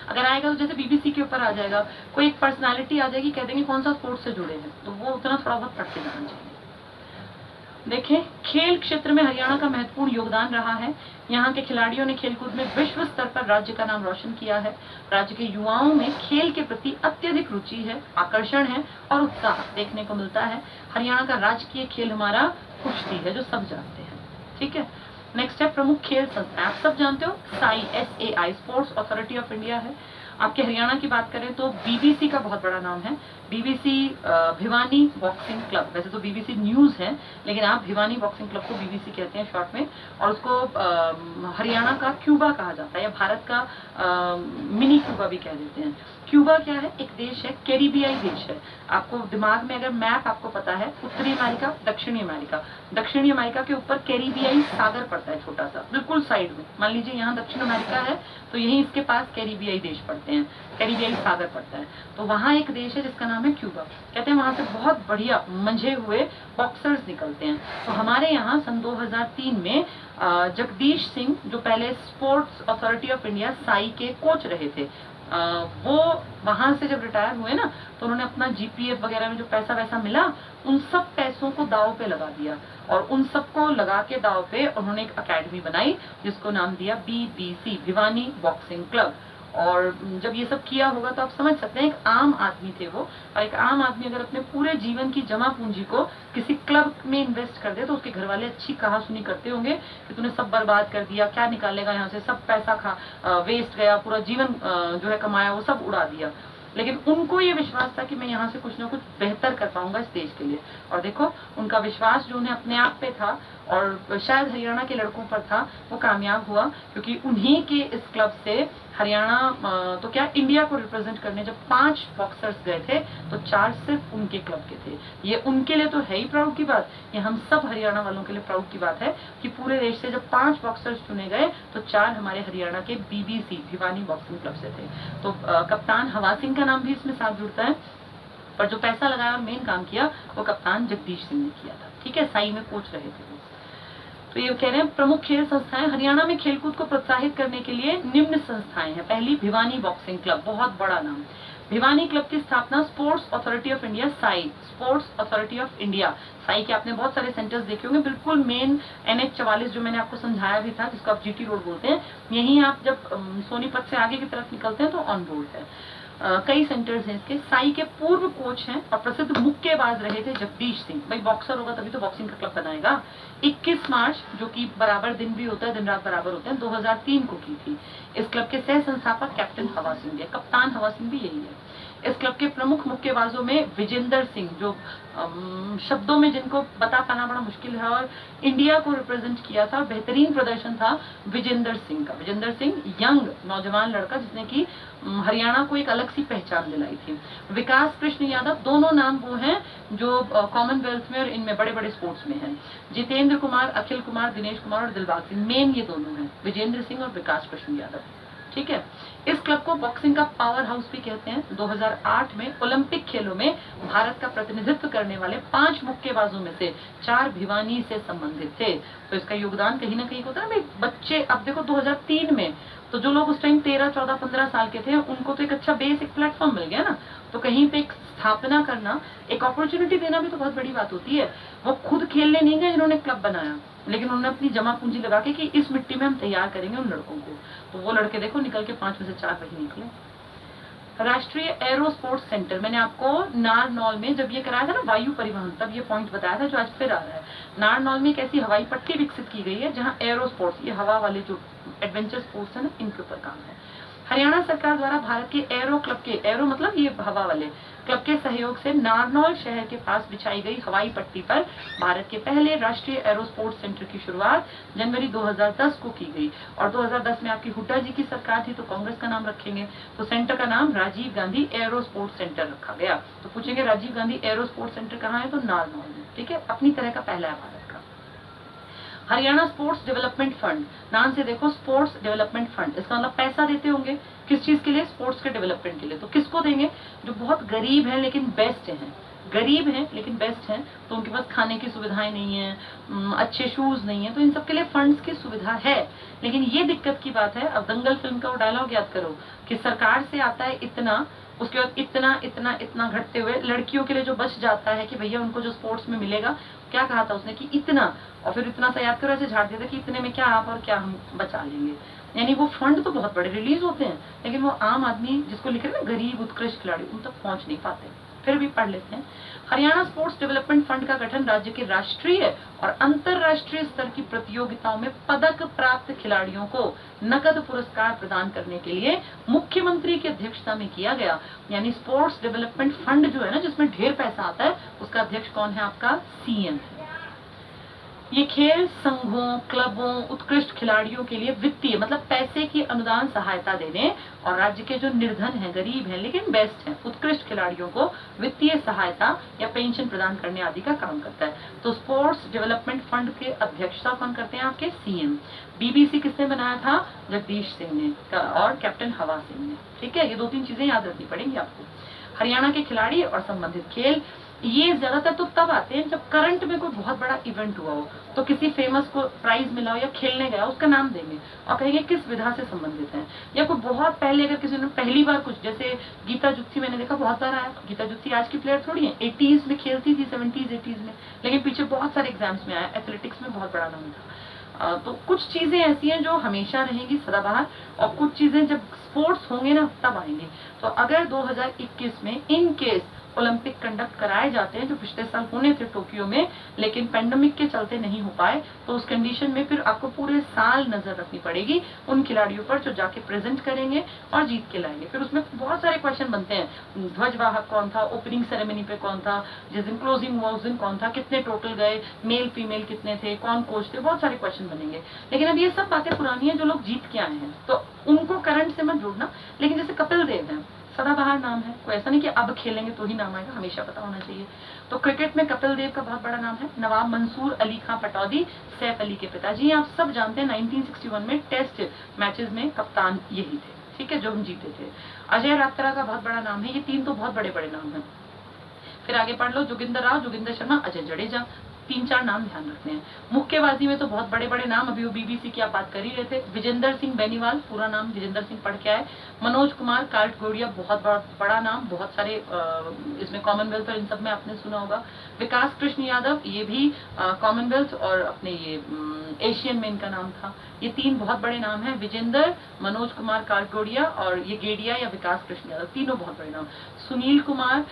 अगर आएगा तो जैसे बीबीसी के ऊपर आ जाएगा, कोई एक पर्सनालिटी आ जाएगी, कह देंगे कौन सा स्पोर्ट्स से जुड़े हैं, तो वो उतना थोड़ा बहुत पढ़ के जाना चाहिए। देखें, खेल क्षेत्र में हरियाणा का महत्वपूर्ण योगदान रहा है। यहाँ के खिलाड़ियों ने खेलकूद में विश्व स्तर पर राज्य का नाम रोशन किया है। राज्य के युवाओं में खेल के प्रति अत्यधिक रुचि है, आकर्षण है और उत्साह देखने को मिलता है। हरियाणा का राजकीय खेल हमारा कुश्ती है, जो सब जानते हैं। ठीक है, नेक्स्ट है प्रमुख खेल संस्थाएं। आप सब जानते हो Sai, SAI, sports authority of India है। आपके हरियाणा की बात करें तो बीबीसी का बहुत बड़ा नाम है, बीबीसी भिवानी बॉक्सिंग क्लब। वैसे तो बीबीसी न्यूज है, लेकिन आप भिवानी बॉक्सिंग क्लब को बीबीसी कहते हैं शॉर्ट में, और उसको हरियाणा का क्यूबा कहा जाता है, या भारत का मिनी क्यूबा भी कह देते हैं। क्यूबा क्या है, एक देश है, कैरिबियाई देश है। आपको दिमाग में अगर मैप आपको पता है, उत्तरी अमेरिका, दक्षिणी अमेरिका, दक्षिणी अमेरिका के ऊपर कैरिबियाई सागर पड़ता है छोटा सा, बिल्कुल साइड में। मान लीजिए यहाँ दक्षिण अमेरिका है, तो यही इसके पास कैरिबियाई देश पड़ते हैं, कैरिबियाई सागर पड़ता है। तो वहाँ एक देश है जिसका नाम है क्यूबा। कहते हैं वहां से बहुत बढ़िया मंझे हुए बॉक्सर्स निकलते हैं। तो हमारे यहाँ सन 2003 में जगदीश सिंह, जो पहले sports authority of India Sai के कोच रहे थे, वो वहां से जब रिटायर हुए ना, तो उन्होंने अपना GPF वगैरह में जो पैसा वैसा मिला, उन सब पैसों को दाव पे लगा दिया, और उन सबको लगा के दाव पे उन्होंने एक अकेडमी बनाई जिसको नाम दिया BBC, भिवानी बॉक्सिंग क्लब। और जब ये सब किया होगा तो आप समझ सकते हैं, एक आम आदमी थे वो, और एक आम आदमी अगर अपने पूरे जीवन की जमा पूंजी को किसी क्लब में इन्वेस्ट कर दे, तो उसके घर वाले अच्छी कहा सुनी करते होंगे कि तूने सब बर्बाद कर दिया, क्या निकालेगा यहाँ से, सब पैसा वेस्ट गया, पूरा जीवन जो है कमाया वो सब उड़ा दिया। लेकिन उनको ये विश्वास था कि मैं यहाँ से कुछ ना कुछ बेहतर कर पाऊंगा इस देश के लिए। और देखो, उनका विश्वास जो उन्हें अपने आप पे था, और शायद हरियाणा के लड़कों पर था, वो कामयाब हुआ, क्योंकि उन्हीं के इस क्लब से हरियाणा तो क्या इंडिया को रिप्रेजेंट करने जब 5 बॉक्सर्स गए थे, तो 4 सिर्फ उनके क्लब के थे। ये उनके लिए तो है ही प्राउड की बात, ये हम सब हरियाणा वालों के लिए प्राउड की बात है कि पूरे देश से जब 5 बॉक्सर्स चुने गए, तो 4 हमारे हरियाणा के BBC भिवानी बॉक्सिंग क्लब से थे। तो कप्तान हवा सिंह का नाम भी इसमें साथ जुड़ता है, पर जो पैसा लगाया और मेन काम किया वो कप्तान जगदीश सिंह ने किया था। ठीक है, साई में कोच रहे थे वो। तो ये कह रहे हैं प्रमुख खेल संस्थाएं हरियाणा में खेलकूद को प्रोत्साहित करने के लिए निम्न संस्थाएं हैं। पहली, भिवानी बॉक्सिंग क्लब, बहुत बड़ा नाम। भिवानी क्लब की स्थापना sports authority of India Sai, sports authority of India Sai के आपने बहुत सारे सेंटर्स देखे होंगे, बिल्कुल मेन NH 44 जो मैंने आपको समझाया भी था, जिसको आप GT रोड बोलते हैं, यहीं आप जब सोनीपत से आगे की तरफ निकलते हैं तो ऑन बोर्ड है। कई सेंटर्स हैं इसके। साई के पूर्व कोच हैं और प्रसिद्ध मुक्केबाज रहे थे जगदीश सिंह। भाई बॉक्सर होगा तभी तो बॉक्सिंग का क्लब बनाएगा। 21 मार्च, जो कि बराबर दिन भी होता है, दिन रात बराबर होते हैं, 2003 को की थी। इस क्लब के सह संस्थापक कैप्टन हवा सिंह है, कप्तान हवा सिंह भी यही है। इस क्लब के प्रमुख मुक्केबाजों में विजेंदर सिंह, जो शब्दों में जिनको बता पाना बड़ा मुश्किल है, और इंडिया को रिप्रेजेंट किया था, बेहतरीन प्रदर्शन था विजेंदर सिंह का। विजेंदर सिंह यंग नौजवान लड़का जिसने कि हरियाणा को एक अलग सी पहचान दिलाई थी। विकास कृष्ण यादव, दोनों नाम वो हैं जो कॉमनवेल्थ में और इनमें बड़े बड़े स्पोर्ट्स में हैं। जितेंद्र कुमार, अखिल कुमार, दिनेश कुमार और दिलबाग सिंह, मेन ये दोनों हैं, विजेंद्र सिंह और विकास कृष्ण यादव। ठीक है, इस क्लब को बॉक्सिंग का पावर हाउस भी कहते हैं। 2008 में ओलंपिक खेलों में भारत का प्रतिनिधित्व करने वाले 5 मुक्केबाजों में से 4 भिवानी से संबंधित थे। तो इसका योगदान कहीं ना कहीं होता है भाई। बच्चे, अब देखो 2003 में तो जो लोग उस टाइम 13, 14, 15 साल के थे, उनको तो एक अच्छा बेस, एक प्लेटफॉर्म मिल गया ना। तो कहीं पे एक स्थापना करना, एक अपॉर्चुनिटी देना भी तो बहुत बड़ी बात होती है। वो खुद खेलने नहीं गए जिन्होंने क्लब बनाया, लेकिन उन्होंने अपनी जमा पूंजी लगा के कि इस मिट्टी में हम तैयार करेंगे उन लड़कों को। तो वो लड़के देखो निकल के 5 में से 4 वही निकले। राष्ट्रीय एरो स्पोर्ट्स सेंटर, मैंने आपको नारनौल में जब ये कराया था ना वायु परिवहन, तब ये पॉइंट बताया था जो आज फिर आ रहा है। नारनौल में एक ऐसी हवाई पट्टी विकसित की गई है जहां एरो स्पोर्ट्स, ये हवा वाले जो एडवेंचर स्पोर्ट्स है ना, इनके ऊपर काम है। हरियाणा सरकार द्वारा भारत के एरो क्लब के, एरो मतलब ये हवा वाले क्लब के सहयोग से नारनौल शहर के पास बिछाई गई हवाई पट्टी पर भारत के पहले राष्ट्रीय एरो स्पोर्ट्स सेंटर की शुरुआत जनवरी 2010 को की गई। और 2010 में आपकी हुड्डा जी की सरकार थी तो कांग्रेस का नाम रखेंगे, तो सेंटर का नाम Rajiv Gandhi aero sports centre रखा गया। तो पूछेंगे Rajiv Gandhi aero sports centre कहाँ है, तो नारनौल में। ठीक है, अपनी तरह का पहला है भारत का। हरियाणा स्पोर्ट्स डेवलपमेंट फंड, नाम से देखो स्पोर्ट्स डेवलपमेंट फंड, इसका मतलब पैसा देते होंगे किस चीज के लिए, स्पोर्ट्स के डेवलपमेंट के लिए। तो किसको देंगे, जो बहुत गरीब हैं लेकिन बेस्ट हैं, गरीब हैं लेकिन बेस्ट हैं, तो उनके पास खाने की सुविधाएं नहीं है, अच्छे शूज नहीं है, तो इन सब के लिए फंड्स की सुविधा है। लेकिन ये दिक्कत की बात है, अब दंगल फिल्म का वो डायलॉग याद करो कि सरकार से आता है इतना, उसके बाद इतना इतना इतना घटते हुए लड़कियों के लिए जो बच जाता है कि भैया उनको जो स्पोर्ट्स में मिलेगा, क्या कहा था उसने कि इतना, और फिर इतना सा याद करो ऐसे झाड़ देता कि इतने में क्या आप और क्या हम बचा लेंगे। यानी वो फंड तो बहुत बड़े रिलीज होते हैं, लेकिन वो आम आदमी जिसको लिखे ना गरीब उत्कृष्ट खिलाड़ी, उन तक पहुंच नहीं पाते, फिर भी पढ़ लेते हैं। हरियाणा स्पोर्ट्स डेवलपमेंट फंड का गठन राज्य के राष्ट्रीय और अंतरराष्ट्रीय स्तर की प्रतियोगिताओं में पदक प्राप्त खिलाड़ियों को नकद पुरस्कार प्रदान करने के लिए मुख्यमंत्री की अध्यक्षता में किया गया। यानी स्पोर्ट्स डेवलपमेंट फंड जो है ना, जिसमें ढेर पैसा आता है, उसका अध्यक्ष कौन है, आपका सीएम है। ये खेल संघों, क्लबों, उत्कृष्ट खिलाड़ियों के लिए वित्तीय मतलब पैसे की अनुदान सहायता देने और राज्य के जो निर्धन हैं, गरीब हैं लेकिन बेस्ट हैं, उत्कृष्ट खिलाड़ियों को वित्तीय सहायता या पेंशन प्रदान करने आदि का काम करता है। तो स्पोर्ट्स डेवलपमेंट फंड के अध्यक्षता कौन करते हैं, आपके सीएम। बीबीसी किसने बनाया था, जगदीश सिंह ने और कैप्टन हवा सिंह ने। ठीक है, ये 2-3 चीजें याद रखनी पड़ेंगी आपको। हरियाणा के खिलाड़ी और संबंधित खेल, ये ज्यादातर तो तब आते हैं जब करंट में कोई बहुत बड़ा इवेंट हुआ हो, तो किसी फेमस को प्राइज मिला हो या खेलने गया उसका नाम देंगे और कहेंगे किस विधा से संबंधित है। या कोई बहुत पहले अगर किसी ने पहली बार कुछ, जैसे गीता जुत्थी मैंने देखा बहुत बार आया। गीता जुत्थी आज की प्लेयर थोड़ी है, 80s में खेलती थी, 70s 80s में, लेकिन पीछे बहुत सारे एग्जाम्स में आया, एथलेटिक्स में बहुत बड़ा नाम था। तो कुछ चीजें ऐसी हैं जो हमेशा रहेंगी सदाबहार, और कुछ चीजें जब स्पोर्ट्स होंगे ना तब आएंगे। तो अगर 2021 में इन केस ओलंपिक कंडक्ट कराए जाते हैं, जो पिछले साल होने थे टोक्यो में, लेकिन पेंडेमिक के चलते नहीं हो पाए, तो उस कंडीशन में फिर आपको पूरे साल नजर रखनी पड़ेगी उन खिलाड़ियों पर जो जाके प्रेजेंट करेंगे और जीत के लाएंगे। फिर उसमें बहुत सारे क्वेश्चन बनते हैं, ध्वजवाहक कौन था, ओपनिंग सेरेमनी पे कौन था, जिस दिन क्लोजिंग हुआ उस दिन कौन था, कितने टोटल गए, मेल फीमेल कितने थे, कौन कोच थे, बहुत सारे क्वेश्चन बनेंगे। लेकिन अब ये सब बातें पुरानी है, जो लोग जीत के आए हैं तो उनको करंट से मत जोड़ना। लेकिन जैसे कपिल देव है, सदाबहार नाम है, कोई ऐसा नहीं कि अब खेलेंगे तो ही नाम आएगा, हमेशा पता होना चाहिए। तो क्रिकेट में कपिल देव का बहुत बड़ा नाम है। नवाब मंसूर अली खां पटौदी, सैफ अली के पिताजी, आप सब जानते हैं 1961 में टेस्ट मैचेस में कप्तान यही थे, ठीक है, जो हम जीते थे। अजय रात्रा का बहुत बड़ा नाम है। ये 3 तो बहुत बड़े बड़े नाम है। फिर आगे पढ़ लो, जोगिंदर राव, जोगिंदर शर्मा, अजय जडेजा, 3-4 नाम ध्यान रखने हैं। मुक्केबाजी में तो बहुत बड़े बड़े नाम, अभी वो बीबीसी की आप बात कर ही रहे थे। विजेंदर सिंह बेनीवाल, पूरा नाम विजेंदर सिंह पढ़ के आए। मनोज कुमार काटगोड़िया, बहुत बड़ा नाम, बहुत सारे इसमें कॉमनवेल्थ और इन सब में आपने सुना होगा। विकास कृष्ण यादव, ये भी कॉमनवेल्थ और अपने ये एशियन में इनका नाम था। ये 3 बहुत बड़े नाम हैं, विजेंदर, मनोज कुमार काटगोड़िया और ये गेडिया या विकास कृष्ण यादव, तीनों बहुत बड़े नाम। सुनील कुमार,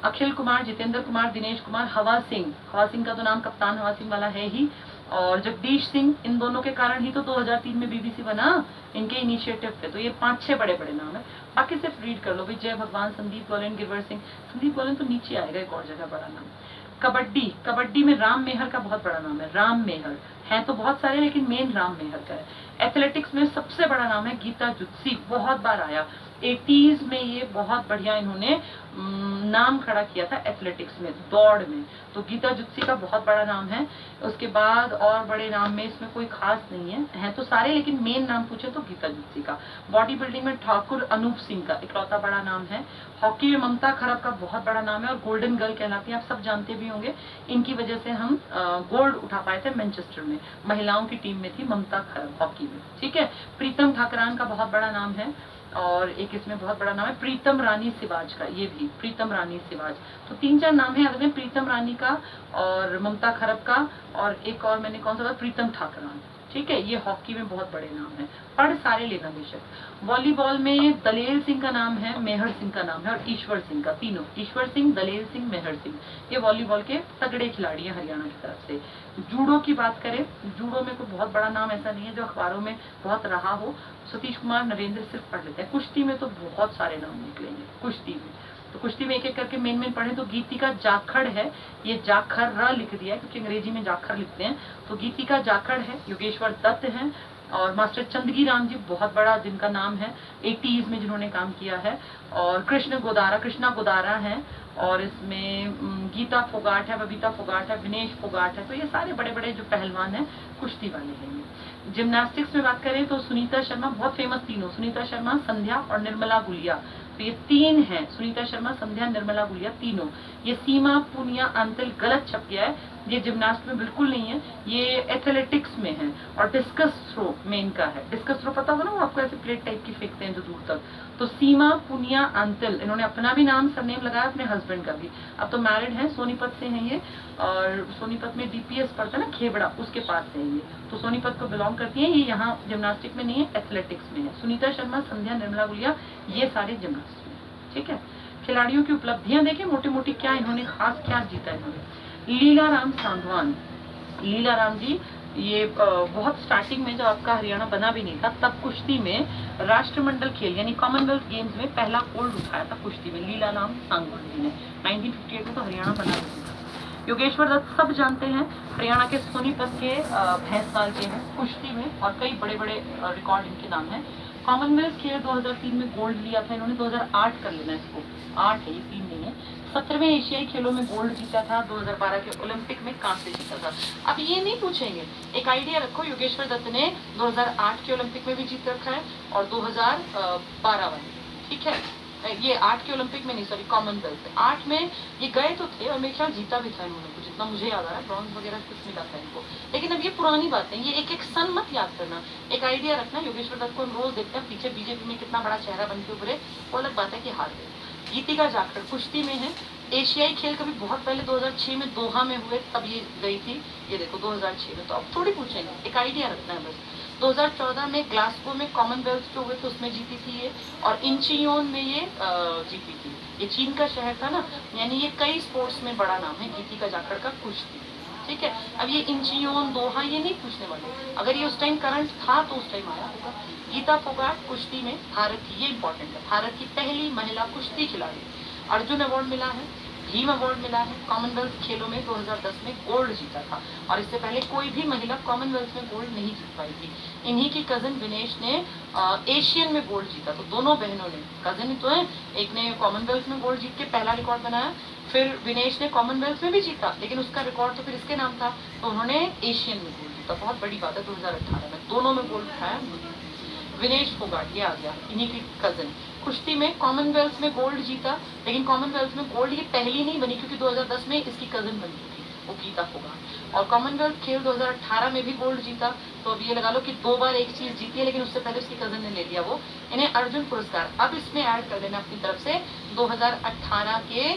अखिल कुमार, जितेंद्र कुमार, दिनेश कुमार, हवा सिंह का तो नाम कप्तान हवा सिंह वाला है ही। और जगदीश सिंह, इन दोनों के कारण ही तो 2003 में बीबीसी बना, इनके इनिशिएटिव पे। तो ये 5-6 बड़े बड़े नाम है, बाकी सिर्फ रीड कर लो। विजय भगवान, संदीप गोलेन, गिरवर सिंह। संदीप गोलेन तो नीचे आएगा, एक और जगह बड़ा नाम। कबड्डी, कबड्डी में राम मेहर का बहुत बड़ा नाम है। राम मेहर है तो बहुत सारे, लेकिन मेन राम मेहर का है। एथलेटिक्स में सबसे बड़ा नाम है गीता जुत्सी, बहुत बार आया। 80s में ये बहुत बढ़िया इन्होंने नाम खड़ा किया था एथलेटिक्स में, दौड़ में। तो गीता जुत्सी का बहुत बड़ा नाम है। उसके बाद और बड़े नाम में इसमें कोई खास नहीं है तो सारे, लेकिन मेन नाम पूछे तो गीता जुत्सी का। बॉडी बिल्डिंग में ठाकुर अनूप सिंह का इकलौता बड़ा नाम है। हॉकी में ममता खरब का बहुत बड़ा नाम है और गोल्डन गर्ल कहलाती है, आप सब जानते भी होंगे। इनकी वजह से हम गोल्ड उठा पाए थे मैनचेस्टर में, महिलाओं की टीम में थी ममता खरब हॉकी में, ठीक है। प्रीतम ठाकरान का बहुत बड़ा नाम है और एक इसमें बहुत बड़ा नाम है प्रीतम रानी सिवाज का, ये भी प्रीतम रानी सिवाज। तो 3-4 नाम है याद में, प्रीतम रानी का और ममता खरब का और एक और मैंने कौन सा था, प्रीतम ठाकरान, ठीक है। ये हॉकी में बहुत बड़े नाम है, पढ़ सारे लेना बेशक। वॉलीबॉल में दलेल सिंह का नाम है, मेहर सिंह का नाम है और ईश्वर सिंह का, तीनों, ईश्वर सिंह, दलेल सिंह, मेहर सिंह, ये वॉलीबॉल के तगड़े खिलाड़ी हैं हरियाणा की तरफ से। जूडो की बात करें, जूडो में कोई बहुत बड़ा नाम ऐसा नहीं है जो अखबारों में बहुत रहा हो। सतीश कुमार नरेंद्र सिर्फ पढ़ लेते हैं। कुश्ती में तो बहुत सारे नाम निकलेंगे कुश्ती में, तो कुश्ती में एक एक करके मेन पढ़े तो गीतिका जाखड़ है, ये जाखर र लिख दिया है क्योंकि अंग्रेजी में जाखर लिखते हैं, तो गीतिका जाखड़ है। योगेश्वर दत्त हैं और मास्टर चंदगी राम जी बहुत बड़ा जिनका नाम है, 80s में जिन्होंने काम किया है। और कृष्णा गोदारा है और इसमें गीता फोगाट है, बबीता फोगाट है, विनेश फोगाट है। तो ये सारे बड़े बड़े जो पहलवान हैं कुश्ती वाले हैं। जिम्नास्टिक्स में बात करें तो सुनीता शर्मा बहुत फेमस, तीनों, सुनीता शर्मा, संध्या और निर्मला गुलिया, तो ये 3 हैं, सुनीता शर्मा, संध्या, निर्मला गुलिया, तीनों। ये सीमा पुनिया अंतल गलत छप गया है, ये जिम्नास्ट में बिल्कुल नहीं है, ये एथलेटिक्स में है और डिस्कस थ्रो में इनका है। डिस्कस थ्रो पता होगा ना, वो आपको ऐसे प्लेट टाइप की फेंकते हैं जो दूर तक। तो सीमा पुनिया अंतल, इन्होंने अपना भी नाम सरनेम लगाया, अपने हस्बैंड का भी। अब तो मैरिड है, सोनीपत से हैं ये, और सोनीपत में डीपीएस पड़ता है ना, खेबड़ा, उसके पास से है ये, तो सोनीपत को बिलोंग करती है। ये यहाँ जिम्नास्टिक में नहीं है, एथलेटिक्स में है। सुनीता शर्मा, संध्या, निर्मला गुलिया, ये सारे जिम्नास्ट में, ठीक है। खिलाड़ियों की उपलब्धियां देखें मोटी मोटी, क्या इन्होंने खास क्या जीता इन्होंने। लीलाराम सांधवान, लीलाराम जी ये बहुत स्टार्टिंग में जब आपका हरियाणा बना भी नहीं था तब कुश्ती में राष्ट्रमंडल खेल यानी कॉमनवेल्थ गेम्स में पहला गोल्ड उठाया था कुश्ती में, लीलाराम सांधवान जी ने। 1958 में तो हरियाणा बना नहीं था। योगेश्वर दत्त सब जानते हैं, हरियाणा के सोनीपत के भैंसवाल के हैं कुश्ती में, और कई बड़े बड़े रिकॉर्ड इनके नाम है। कॉमनवेल्थ खेल 2003 में गोल्ड लिया था इन्होंने, 2008 कर लेना इसको, 8 है ये, 3 नहीं है। 17वें एशियाई खेलों में गोल्ड जीता था, 2012 के ओलंपिक में कांस्य जीता था। अब ये नहीं पूछेंगे, एक आइडिया रखो, योगेश्वर दत्त ने 2008 के ओलंपिक में भी जीत रखा है और 2012 वाले, ठीक है। ये 8 के ओलंपिक में नहीं, सॉरी कॉमनवेल्थ 8 में ये गए तो थे और मेरे ख्याल जीता भी था इन्होंने कुछ, जितना मुझे याद आ रहा है, ब्रॉन्ज वगैरह कुछ मिला था इनको। लेकिन अब ये पुरानी बातें, ये एक एक सन मत याद करना, एक आइडिया रखना। योगेश्वर दत्त को हम रोज देखते हैं, पीछे बीजेपी में कितना बड़ा चेहरा बन के उभरे, वो अलग बात है कि हार गए। गीतिका जाखड़ कुश्ती में है। एशियाई खेल कभी बहुत पहले 2006 में दोहा में हुए, तब ये गई थी, ये देखो 2006 में, तो अब थोड़ी पूछेंगे, एक आइडिया रखना है बस। 2014 में ग्लासगो में कॉमनवेल्थ जो हुए थे उसमें जीती थी ये, और इंचियोन में ये जीती थी। ये चीन का शहर था ना, यानी ये कई स्पोर्ट्स में बड़ा नाम है गीतिका जाखड़ का कुश्ती, ठीक है। अब ये इंचियोन, दोहा, ये नहीं पूछने वाले, अगर ये उस टाइम करंट था तो उस टाइम आया होगा। गीता फोगाट कुश्ती में भारत की, ये इंपॉर्टेंट है, भारत की पहली महिला कुश्ती खिलाड़ी। अर्जुन अवार्ड मिला है, भीम अवार्ड मिला है। कॉमनवेल्थ खेलों में 2010 में गोल्ड जीता था और इससे पहले कोई भी महिला कॉमनवेल्थ में गोल्ड नहीं जीत पाई थी। इन्हीं की कजन विनेश ने एशियन में गोल्ड जीता, तो दोनों बहनों ने, कजन ही तो है, एक ने कॉमनवेल्थ में गोल्ड जीत के पहला रिकॉर्ड बनाया, फिर विनेश ने कॉमनवेल्थ में भी जीता, लेकिन उसका रिकॉर्ड तो फिर इसके नाम था, तो उन्होंने एशियन में गोल्ड जीता, बहुत बड़ी बात है। 2018 में दोनों में गोल्ड उठाया विनेश फोगाट, ये आ गया, इन्हीं की कजन। कुश्ती में कॉमनवेल्थ में गोल्ड जीता, लेकिन कॉमनवेल्थ में गोल्ड ये पहली नहीं बनी क्योंकि 2010 में इसकी कजन बन चुकी, वो गीता फोगाट। और कॉमनवेल्थ खेल 2018 में भी गोल्ड जीता, तो अब ये लगा लो कि 2 बार एक चीज जीती है, लेकिन उससे पहले उसकी कजन ने ले लिया वो, इन्हें अर्जुन पुरस्कार। अब इसमें ऐड कर लेना अपनी तरफ से 2018 के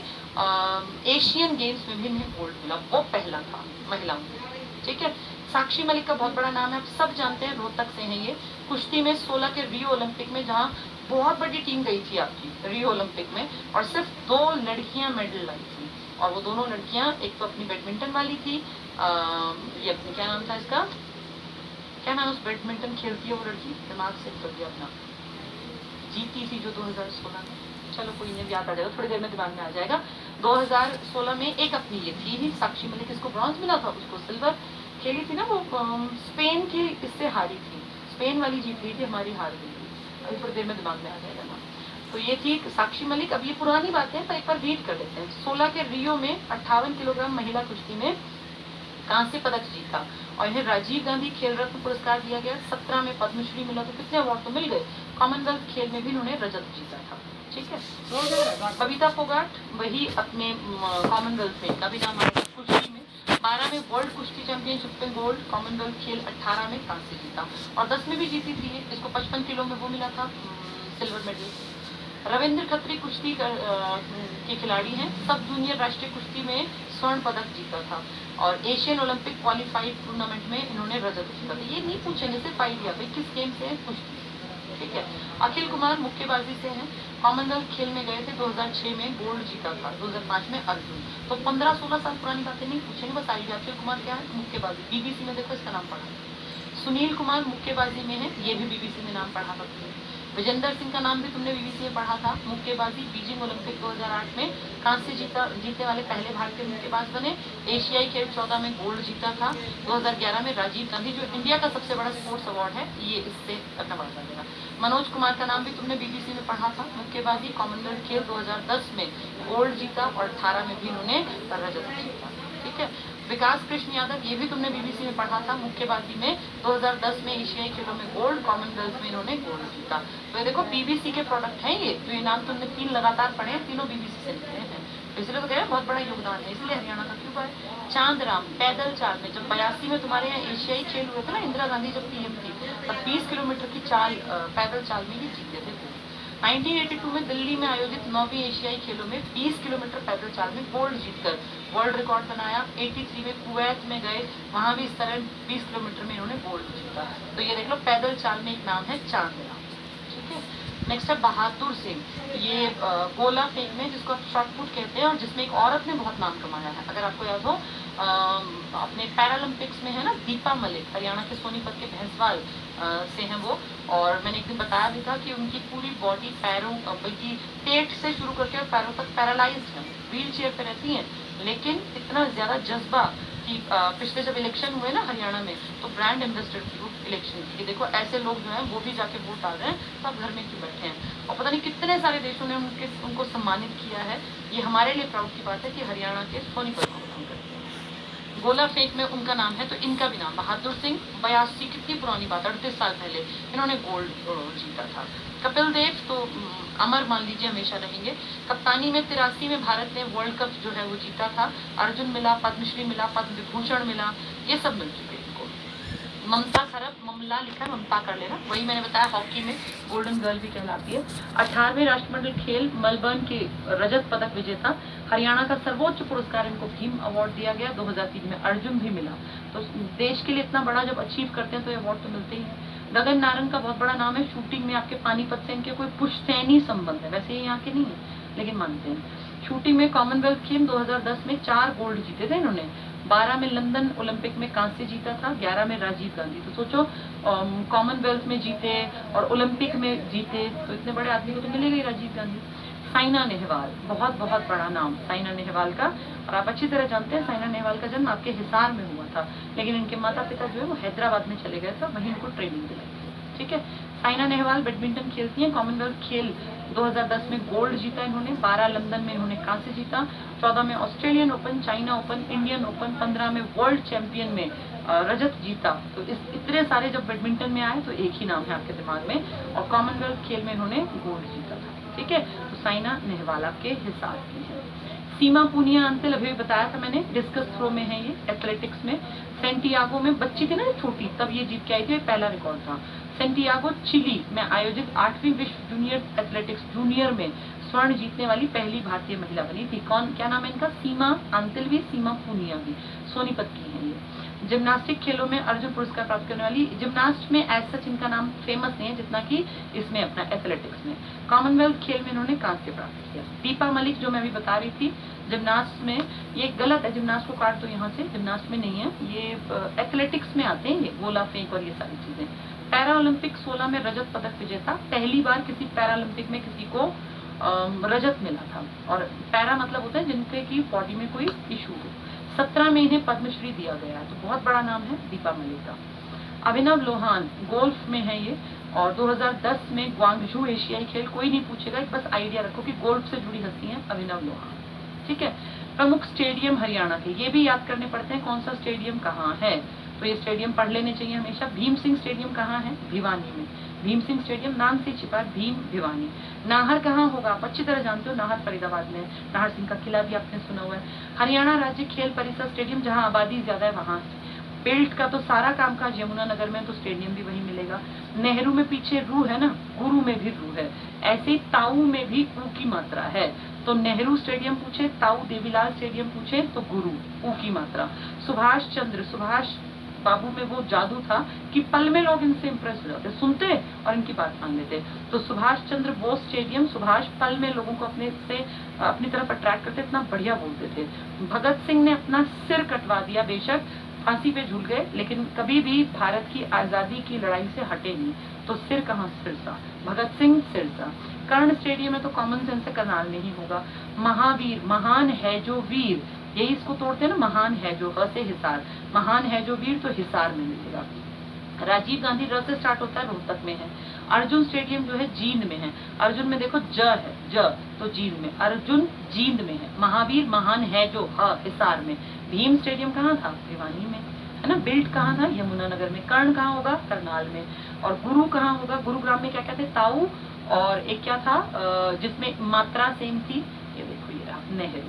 एशियन गेम्स में भी इन्हें गोल्ड मिला, वो पहला था महिलाओं में, ठीक है। साक्षी मलिक का बहुत बड़ा नाम है, आप सब जानते हैं, रोहतक से हैं ये। कुश्ती में 16 के रियो ओलंपिक में, जहाँ बहुत बड़ी टीम गई थी आपकी रियो ओलंपिक में, और सिर्फ 2 लड़कियां मेडल लाई थी, और वो दोनों लड़कियां, एक तो अपनी बैडमिंटन वाली थी, ये अपने क्या नाम था इसका, क्या नाम उस बैडमिंटन खेलती है वो लड़की, दिमाग से निकल गया अपना, जीती थी जो 2016 में, चलो कोई नहीं, याद आ जाएगा, थोड़ी देर में दिमाग में आ जाएगा। 2016 में एक अपनी ये थी ही साक्षी मलिक, इसको ब्रॉन्ज मिला था, उसको सिल्वर। खेली थी ना वो, स्पेन की इससे हारी थी, स्पेन वाली जीत गई थी, हमारी हार गई थी, अभी थोड़ी देर में दिमाग में आ जाएगा ना। तो ये थी साक्षी मलिक। अब ये पुरानी बात है पर एक बार रीड कर लेते हैं। 16 के रियो में 58 किलोग्राम महिला कुश्ती में कांस्य पदक जीता और इन्हें राजीव गांधी खेल रत्न पुरस्कार दिया गया। 17 में पद्मश्री मिला, तो कितने अवार्ड तो मिल गए। कॉमनवेल्थ खेल में भी इन्होंने रजत जीता था, ठीक है। बबीता फोगाट वही अपने कॉमनवेल्थ में, का भी नाम आया कुश्ती में, 12 में वर्ल्ड कुश्ती चैंपियनशिप में गोल्ड, कॉमनवेल्थ खेल 18 में कांस्य जीता और 10 में भी जीती थी। इसको 55 किलो में वो मिला था सिल्वर मेडल। रविंद्र खत्री कुश्ती के खिलाड़ी हैं, सब जूनियर राष्ट्रीय कुश्ती में स्वर्ण पदक जीता था और एशियन ओलंपिक क्वालिफाइड टूर्नामेंट में इन्होंने रजत जीता था। ये नहीं पूछेंगे सिर्फ आइडिया भाई किस गेम से है, कुश्ती, ठीक है। अखिल कुमार मुक्केबाजी से हैं, कॉमनवेल्थ खेल में गए थे, 2006 में गोल्ड जीता था, 2005 में अर्जुन। तो 15-16 साल पुरानी बातें नहीं पूछेंगे, बस आइडिया। अखिल कुमार क्या है, मुक्केबाजी, बीबीसी में देखो इसका नाम पढ़ा। सुनील कुमार मुक्केबाजी में है, ये भी बीबीसी में नाम पढ़ा था। विजेंदर सिंह का नाम भी तुमने बीबीसी में पढ़ा था, मुक्केबाजी, बीजिंग ओलंपिक 2008 में कांस्य जीतने वाले पहले भारतीय मुक्केबाज बने। एशियाई खेल 14 में गोल्ड जीता था। 2011 में राजीव गांधी, जो इंडिया का सबसे बड़ा स्पोर्ट्स अवार्ड है, ये इससे अपना बड़ा जाएगा। मनोज कुमार का नाम भी तुमने बीबीसी में पढ़ा था, मुक्केबाजी, कॉमनवेल्थ खेल 2010 में गोल्ड जीता और 18 में भी इन्होंने रजत जीता, ठीक है। विकास कृष्ण यादव, ये भी तुमने बीबीसी में पढ़ा था, मुक्केबाजी में 2010 में एशियाई खेलों में गोल्ड, कॉमनवेल्थ में इन्होंने गोल्ड जीता। तो ये देखो बीबीसी के प्रोडक्ट हैं ये, तो ये नाम तुमने 3 लगातार पढ़े हैं, तीनों बीबीसी से निकले हैं, इसलिए तो कह रहे हैं बहुत बड़ा योगदान है, इसलिए हरियाणा का क्यों है। चांद राम पैदल चाल में, जब 82 में तुम्हारे यहाँ एशियाई खेल हुए थे ना, इंदिरा गांधी जब पीएम थी, तब 20 किलोमीटर की चाल पैदल चाल में ही जीते थे। 1982 में दिल्ली में आयोजित 9वीं एशियाई खेलों में 20 किलोमीटर पैदल चाल में गोल्ड जीतकर वर्ल्ड रिकॉर्ड बनाया। 83 में कुवैत में गए, वहां भी इस तरह 20 किलोमीटर में इन्होंने गोल्ड जीता। तो ये देख लो पैदल चाल में एक नाम है चांद राम, ठीक है। नेक्स्ट है बहादुर सिंह, ये गोला फेंक में, जिसको आप शॉटपुट कहते हैं और जिसमें एक औरत ने बहुत नाम कमाया है। अगर आपको याद हो अपने पैरालंपिक्स में है ना दीपा मलिक, हरियाणा के सोनीपत के भैंसवाल से हैं वो, और मैंने एक दिन बताया भी था कि उनकी पूरी बॉडी पैरों बल्कि पेट से शुरू करके और पैरों तक पैरालाइज्ड है, व्हील चेयर पे रहती हैं, लेकिन इतना ज्यादा जज्बा कि पिछले जब इलेक्शन हुए ना हरियाणा में, तो ब्रांड एम्बेसडर थी वो इलेक्शन की, देखो ऐसे लोग जो हैं वो भी जाके वोट डाल रहे हैं, सब घर में क्यों बैठे हैं। और पता नहीं कितने सारे देशों ने उनको सम्मानित किया है। ये हमारे लिए प्राउड की बात है कि हरियाणा के सोनीपत को काम करते हैं। गोला फेंक में उनका नाम है, तो इनका भी नाम बहादुर सिंह, 82, कितनी पुरानी बात, 38 साल पहले इन्होंने गोल्ड जीता था। कपिल देव तो अमर मान लीजिए, हमेशा रहेंगे। कप्तानी में 83 में भारत ने वर्ल्ड कप जो है वो जीता था, अर्जुन मिला, पद्मश्री मिला, पद्म विभूषण मिला, ये सब मिल चुके इनको। ममता खरब, ममला लिखा है, ममता कर लेना, वही मैंने बताया हॉकी में गोल्डन गर्ल भी कहलाती है। 18वें राष्ट्रमंडल खेल मेलबर्न के रजत पदक विजेता, हरियाणा का सर्वोच्च पुरस्कार इनको भीम अवार्ड दिया गया। 2003 में अर्जुन भी मिला। तो देश के लिए इतना बड़ा जब अचीव करते हैं तो ये अवार्ड तो मिलते ही है। गगन नारंग का बहुत बड़ा नाम है, शूटिंग में आपके पानीपत से इनके कोई पुश्तैनी संबंध है, वैसे ये यहाँ के नहीं है लेकिन मानते हैं। शूटिंग में कॉमनवेल्थ गेम 2010 में 4 गोल्ड जीते थे इन्होंने। 12 में लंदन ओलंपिक में कांस्य जीता था, 11 में राजीव गांधी। तो सोचो कॉमनवेल्थ में जीते और ओलंपिक में जीते, तो इतने बड़े आदमी को तो मिलेगा ही राजीव गांधी। साइना नेहवाल, बहुत बहुत बड़ा नाम साइना नेहवाल का, और आप अच्छी तरह जानते हैं साइना नेहवाल का जन्म आपके हिसार में हुआ था, लेकिन इनके माता पिता जो है वो हैदराबाद में चले गए थे, वहीं इनको ट्रेनिंग दिलाई, ठीक है। साइना नेहवाल बैडमिंटन खेलती हैं। कॉमनवेल्थ खेल 2010 में गोल्ड जीता इन्होंने, 12 लंदन में इन्होंने कांस्य जीता, 14 में Australian open, China open, Indian open, 15 में वर्ल्ड चैंपियन में रजत जीता। तो इतने सारे जब बैडमिंटन में आए तो एक ही नाम है आपके दिमाग में, और कॉमनवेल्थ खेल में इन्होंने गोल्ड जीता था, ठीक है। तो साइना नेहवाल के हिसाब की है। सीमा पूनिया अंतिल, अभी बताया था मैंने, डिस्कस थ्रो में है ये, एथलेटिक्स में। सेंटियागो में बच्ची थी ना छोटी, तब ये जीत के आई थी, पहला रिकॉर्ड था। सेंटियागो चिली में आयोजित 8वीं विश्व जूनियर एथलेटिक्स जूनियर में स्वर्ण जीतने वाली पहली भारतीय महिला बनी थी। कौन, क्या नाम है इनका, सीमा अंतिल भी, सीमा पूनिया भी, सोनीपत की है ये। जिम्नास्टिक खेलों में अर्जुन पुरस्कार प्राप्त करने वाली जिम्नास्ट में एज सच इनका नाम फेमस नहीं है जितना कि इसमें अपना एथलेटिक्स में। कॉमनवेल्थ खेल में इन्होंने कांस्य प्राप्त किया। दीपा मलिक जो मैं अभी बता रही थी जिम्नास्ट में, ये गलत है, जिम्नास्ट को काट दो यहाँ से, जिम्नास्ट में नहीं है, ये एथलेटिक्स में आते हैं, ये गोला फेंक और ये सारी चीजें। पैरा ओलंपिक 16 में रजत पदक विजेता, पहली बार किसी पैरा ओलंपिक में किसी को रजत मिला था। और पैरा मतलब होता है जिनके की बॉडी में कोई इशू हो। 17 में इन्हें पद्मश्री दिया गया है, तो बहुत बड़ा नाम है दीपा मलिक का। अभिनव लोहान गोल्फ में है ये, और 2010 में ग्वांगझू एशियाई खेल, कोई नहीं पूछेगा, बस आइडिया रखो कि गोल्फ से जुड़ी हस्ती है अभिनव लोहान। ठीक है। प्रमुख स्टेडियम हरियाणा के, ये भी याद करने पड़ते हैं कौन सा स्टेडियम कहाँ है, तो ये स्टेडियम पढ़ लेने चाहिए हमेशा। भीम सिंह स्टेडियम कहाँ है, भिवानी में। भीम सिंह स्टेडियम नाम से छिपा, भीम भिवानी। नाहर कहाँ होगा, आप अच्छी तरह जानते हो, नाहर फरीदाबाद में। नाहर सिंह का किला भी आपने सुना हुआ है। हरियाणा राज्य खेल परिषद स्टेडियम, जहाँ आबादी ज्यादा है वहां। बेल्ट का तो सारा काम काज यमुनानगर में, तो स्टेडियम भी वही मिलेगा। नेहरू में पीछे रू है ना, गुरु में भी रू है, ऐसे ही ताऊ में भी ऊ की मात्रा है, तो नेहरू स्टेडियम पूछे, ताऊ देवीलाल स्टेडियम पूछे तो गुरु, ऊ की मात्रा। सुभाष चंद्र, सुभाष बाबू में वो जादू था कि पल में लोग इनसे इंप्रेस हो जाते, सुनते और इनकी बात मान लेते। तो सुभाष चंद्र बोस स्टेडियम, सुभाष पल में लोगों को अपनी तरफ अट्रैक्ट करते, इतना बढ़िया बोलते थे। भगत सिंह ने अपना सिर कटवा दिया, बेशक फांसी पे झूल गए, लेकिन कभी भी भारत की आजादी की लड़ाई से हटे नहीं, तो सिर कहाँ, सिरसा, भगत सिंह सिरसा। कर्ण स्टेडियम में तो कॉमन सेंस से करनाल में ही होगा। महावीर, महान है जो वीर, यही इसको तोड़ते हैं ना, महान है जो, ह से हिसार, महान है जो वीर, तो हिसार में मिलेगा। राजीव गांधी र से स्टार्ट होता है, रोहतक में है। अर्जुन स्टेडियम जो है जींद में है, अर्जुन में देखो ज है, ज तो जींद में, अर्जुन जींद में है। महावीर, महान है जो, ह हिसार में। भीम स्टेडियम कहाँ था, भिवानी में, है ना। बेल्ट कहाँ था, यमुनानगर में। कर्ण कहाँ होगा, करनाल में। और गुरु कहाँ होगा, गुरुग्राम में क्या कहते हैं, ताऊ, और एक क्या था जिसमें मात्रा सेम थी, ये देखो ये रहा, नेहरू,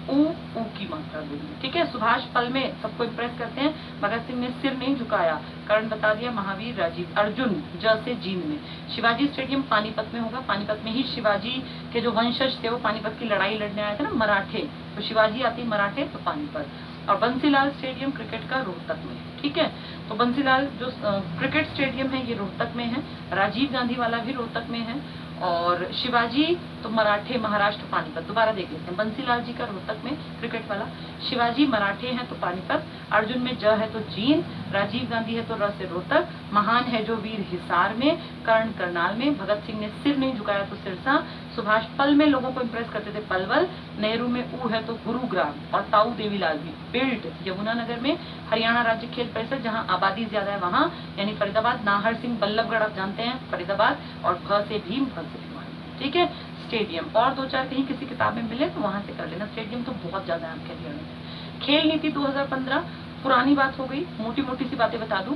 ऊ की मात्रा गुरु। ठीक है। सुभाष पल में सबको इम्प्रेस करते हैं, भगत सिंह ने सिर नहीं झुकाया, कर्ण बता दिया, महावीर, राजीव, अर्जुन ज से जींद में। शिवाजी स्टेडियम पानीपत में होगा, पानीपत में ही शिवाजी के जो वंशज थे वो पानीपत की लड़ाई लड़ने आए थे ना, मराठे, तो शिवाजी आते मराठे, तो पानीपत। और बंसीलाल स्टेडियम क्रिकेट का रोहतक में। ठीक है। तो बंसीलाल जो क्रिकेट स्टेडियम है ये रोहतक में है, राजीव गांधी वाला भी रोहतक में है, और शिवाजी तो मराठे, महाराष्ट्र, पानीपत। दोबारा देख लेते हैं, बंसीलाल जी का रोहतक में क्रिकेट वाला, शिवाजी मराठे हैं तो पानीपत, अर्जुन में ज है तो जींद, राजीव गांधी है तो र से रोहतक, महान है जो वीर हिसार में, कर्ण करनाल में, भगत सिंह ने सिर नहीं झुकाया तो सिरसा, सुभाष पल में लोगों को इम्प्रेस करते थे, पलवल, नेहरू में ऊ है तो गुरुग्राम, और ताऊ देवीलाल भी बेल्ट यमुनानगर में। हरियाणा राज्य खेल परिषद, जहां आबादी ज्यादा है वहां, यानी फरीदाबाद, नाहर सिंह बल्लभगढ़ आप जानते हैं फरीदाबाद, और भ से भीम, भ से भिवानी। ठीक है। स्टेडियम और दो चार कहीं किसी किताब में मिले तो वहां से कर लेना, स्टेडियम तो बहुत ज्यादा है आपके हरियाणा में। खेल नीति 2015 पुरानी बात हो गई, मोटी मोटी सी बातें बता दूं।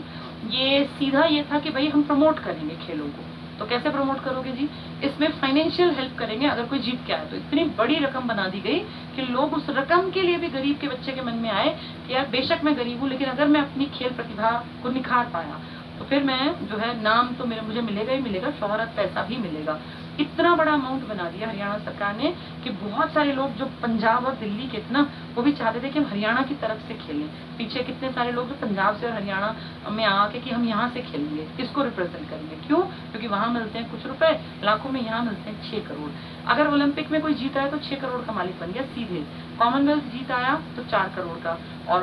ये सीधा ये था कि भाई हम प्रमोट करेंगे खेलों को, तो कैसे प्रमोट करोगे जी, इसमें फाइनेंशियल हेल्प करेंगे अगर कोई जीत के आए तो। इतनी बड़ी रकम बना दी गई कि लोग उस रकम के लिए भी गरीब के बच्चे के मन में आए कि यार बेशक मैं गरीब हूँ, लेकिन अगर मैं अपनी खेल प्रतिभा को निखार पाया तो फिर मैं जो है नाम तो मुझे मिलेगा ही मिलेगा, शोहरत, पैसा भी मिलेगा। इतना बड़ा अमाउंट बना दिया हरियाणा सरकार ने कि बहुत सारे लोग जो पंजाब और दिल्ली के थे ना, वो भी चाहते थे कि हम हरियाणा की तरफ से खेलें। पीछे कितने सारे लोग जो पंजाब से और हरियाणा में आके कि हम यहाँ से खेलेंगे, किसको रिप्रेजेंट करेंगे, क्यों, क्योंकि वहां मिलते हैं कुछ रुपए लाखों में, यहाँ मिलते हैं 6 करोड़। अगर ओलंपिक में कोई जीता है तो 6 करोड़ का मालिक बन गया सीधे। कॉमनवेल्थ जीत आया तो 4 करोड़ का, और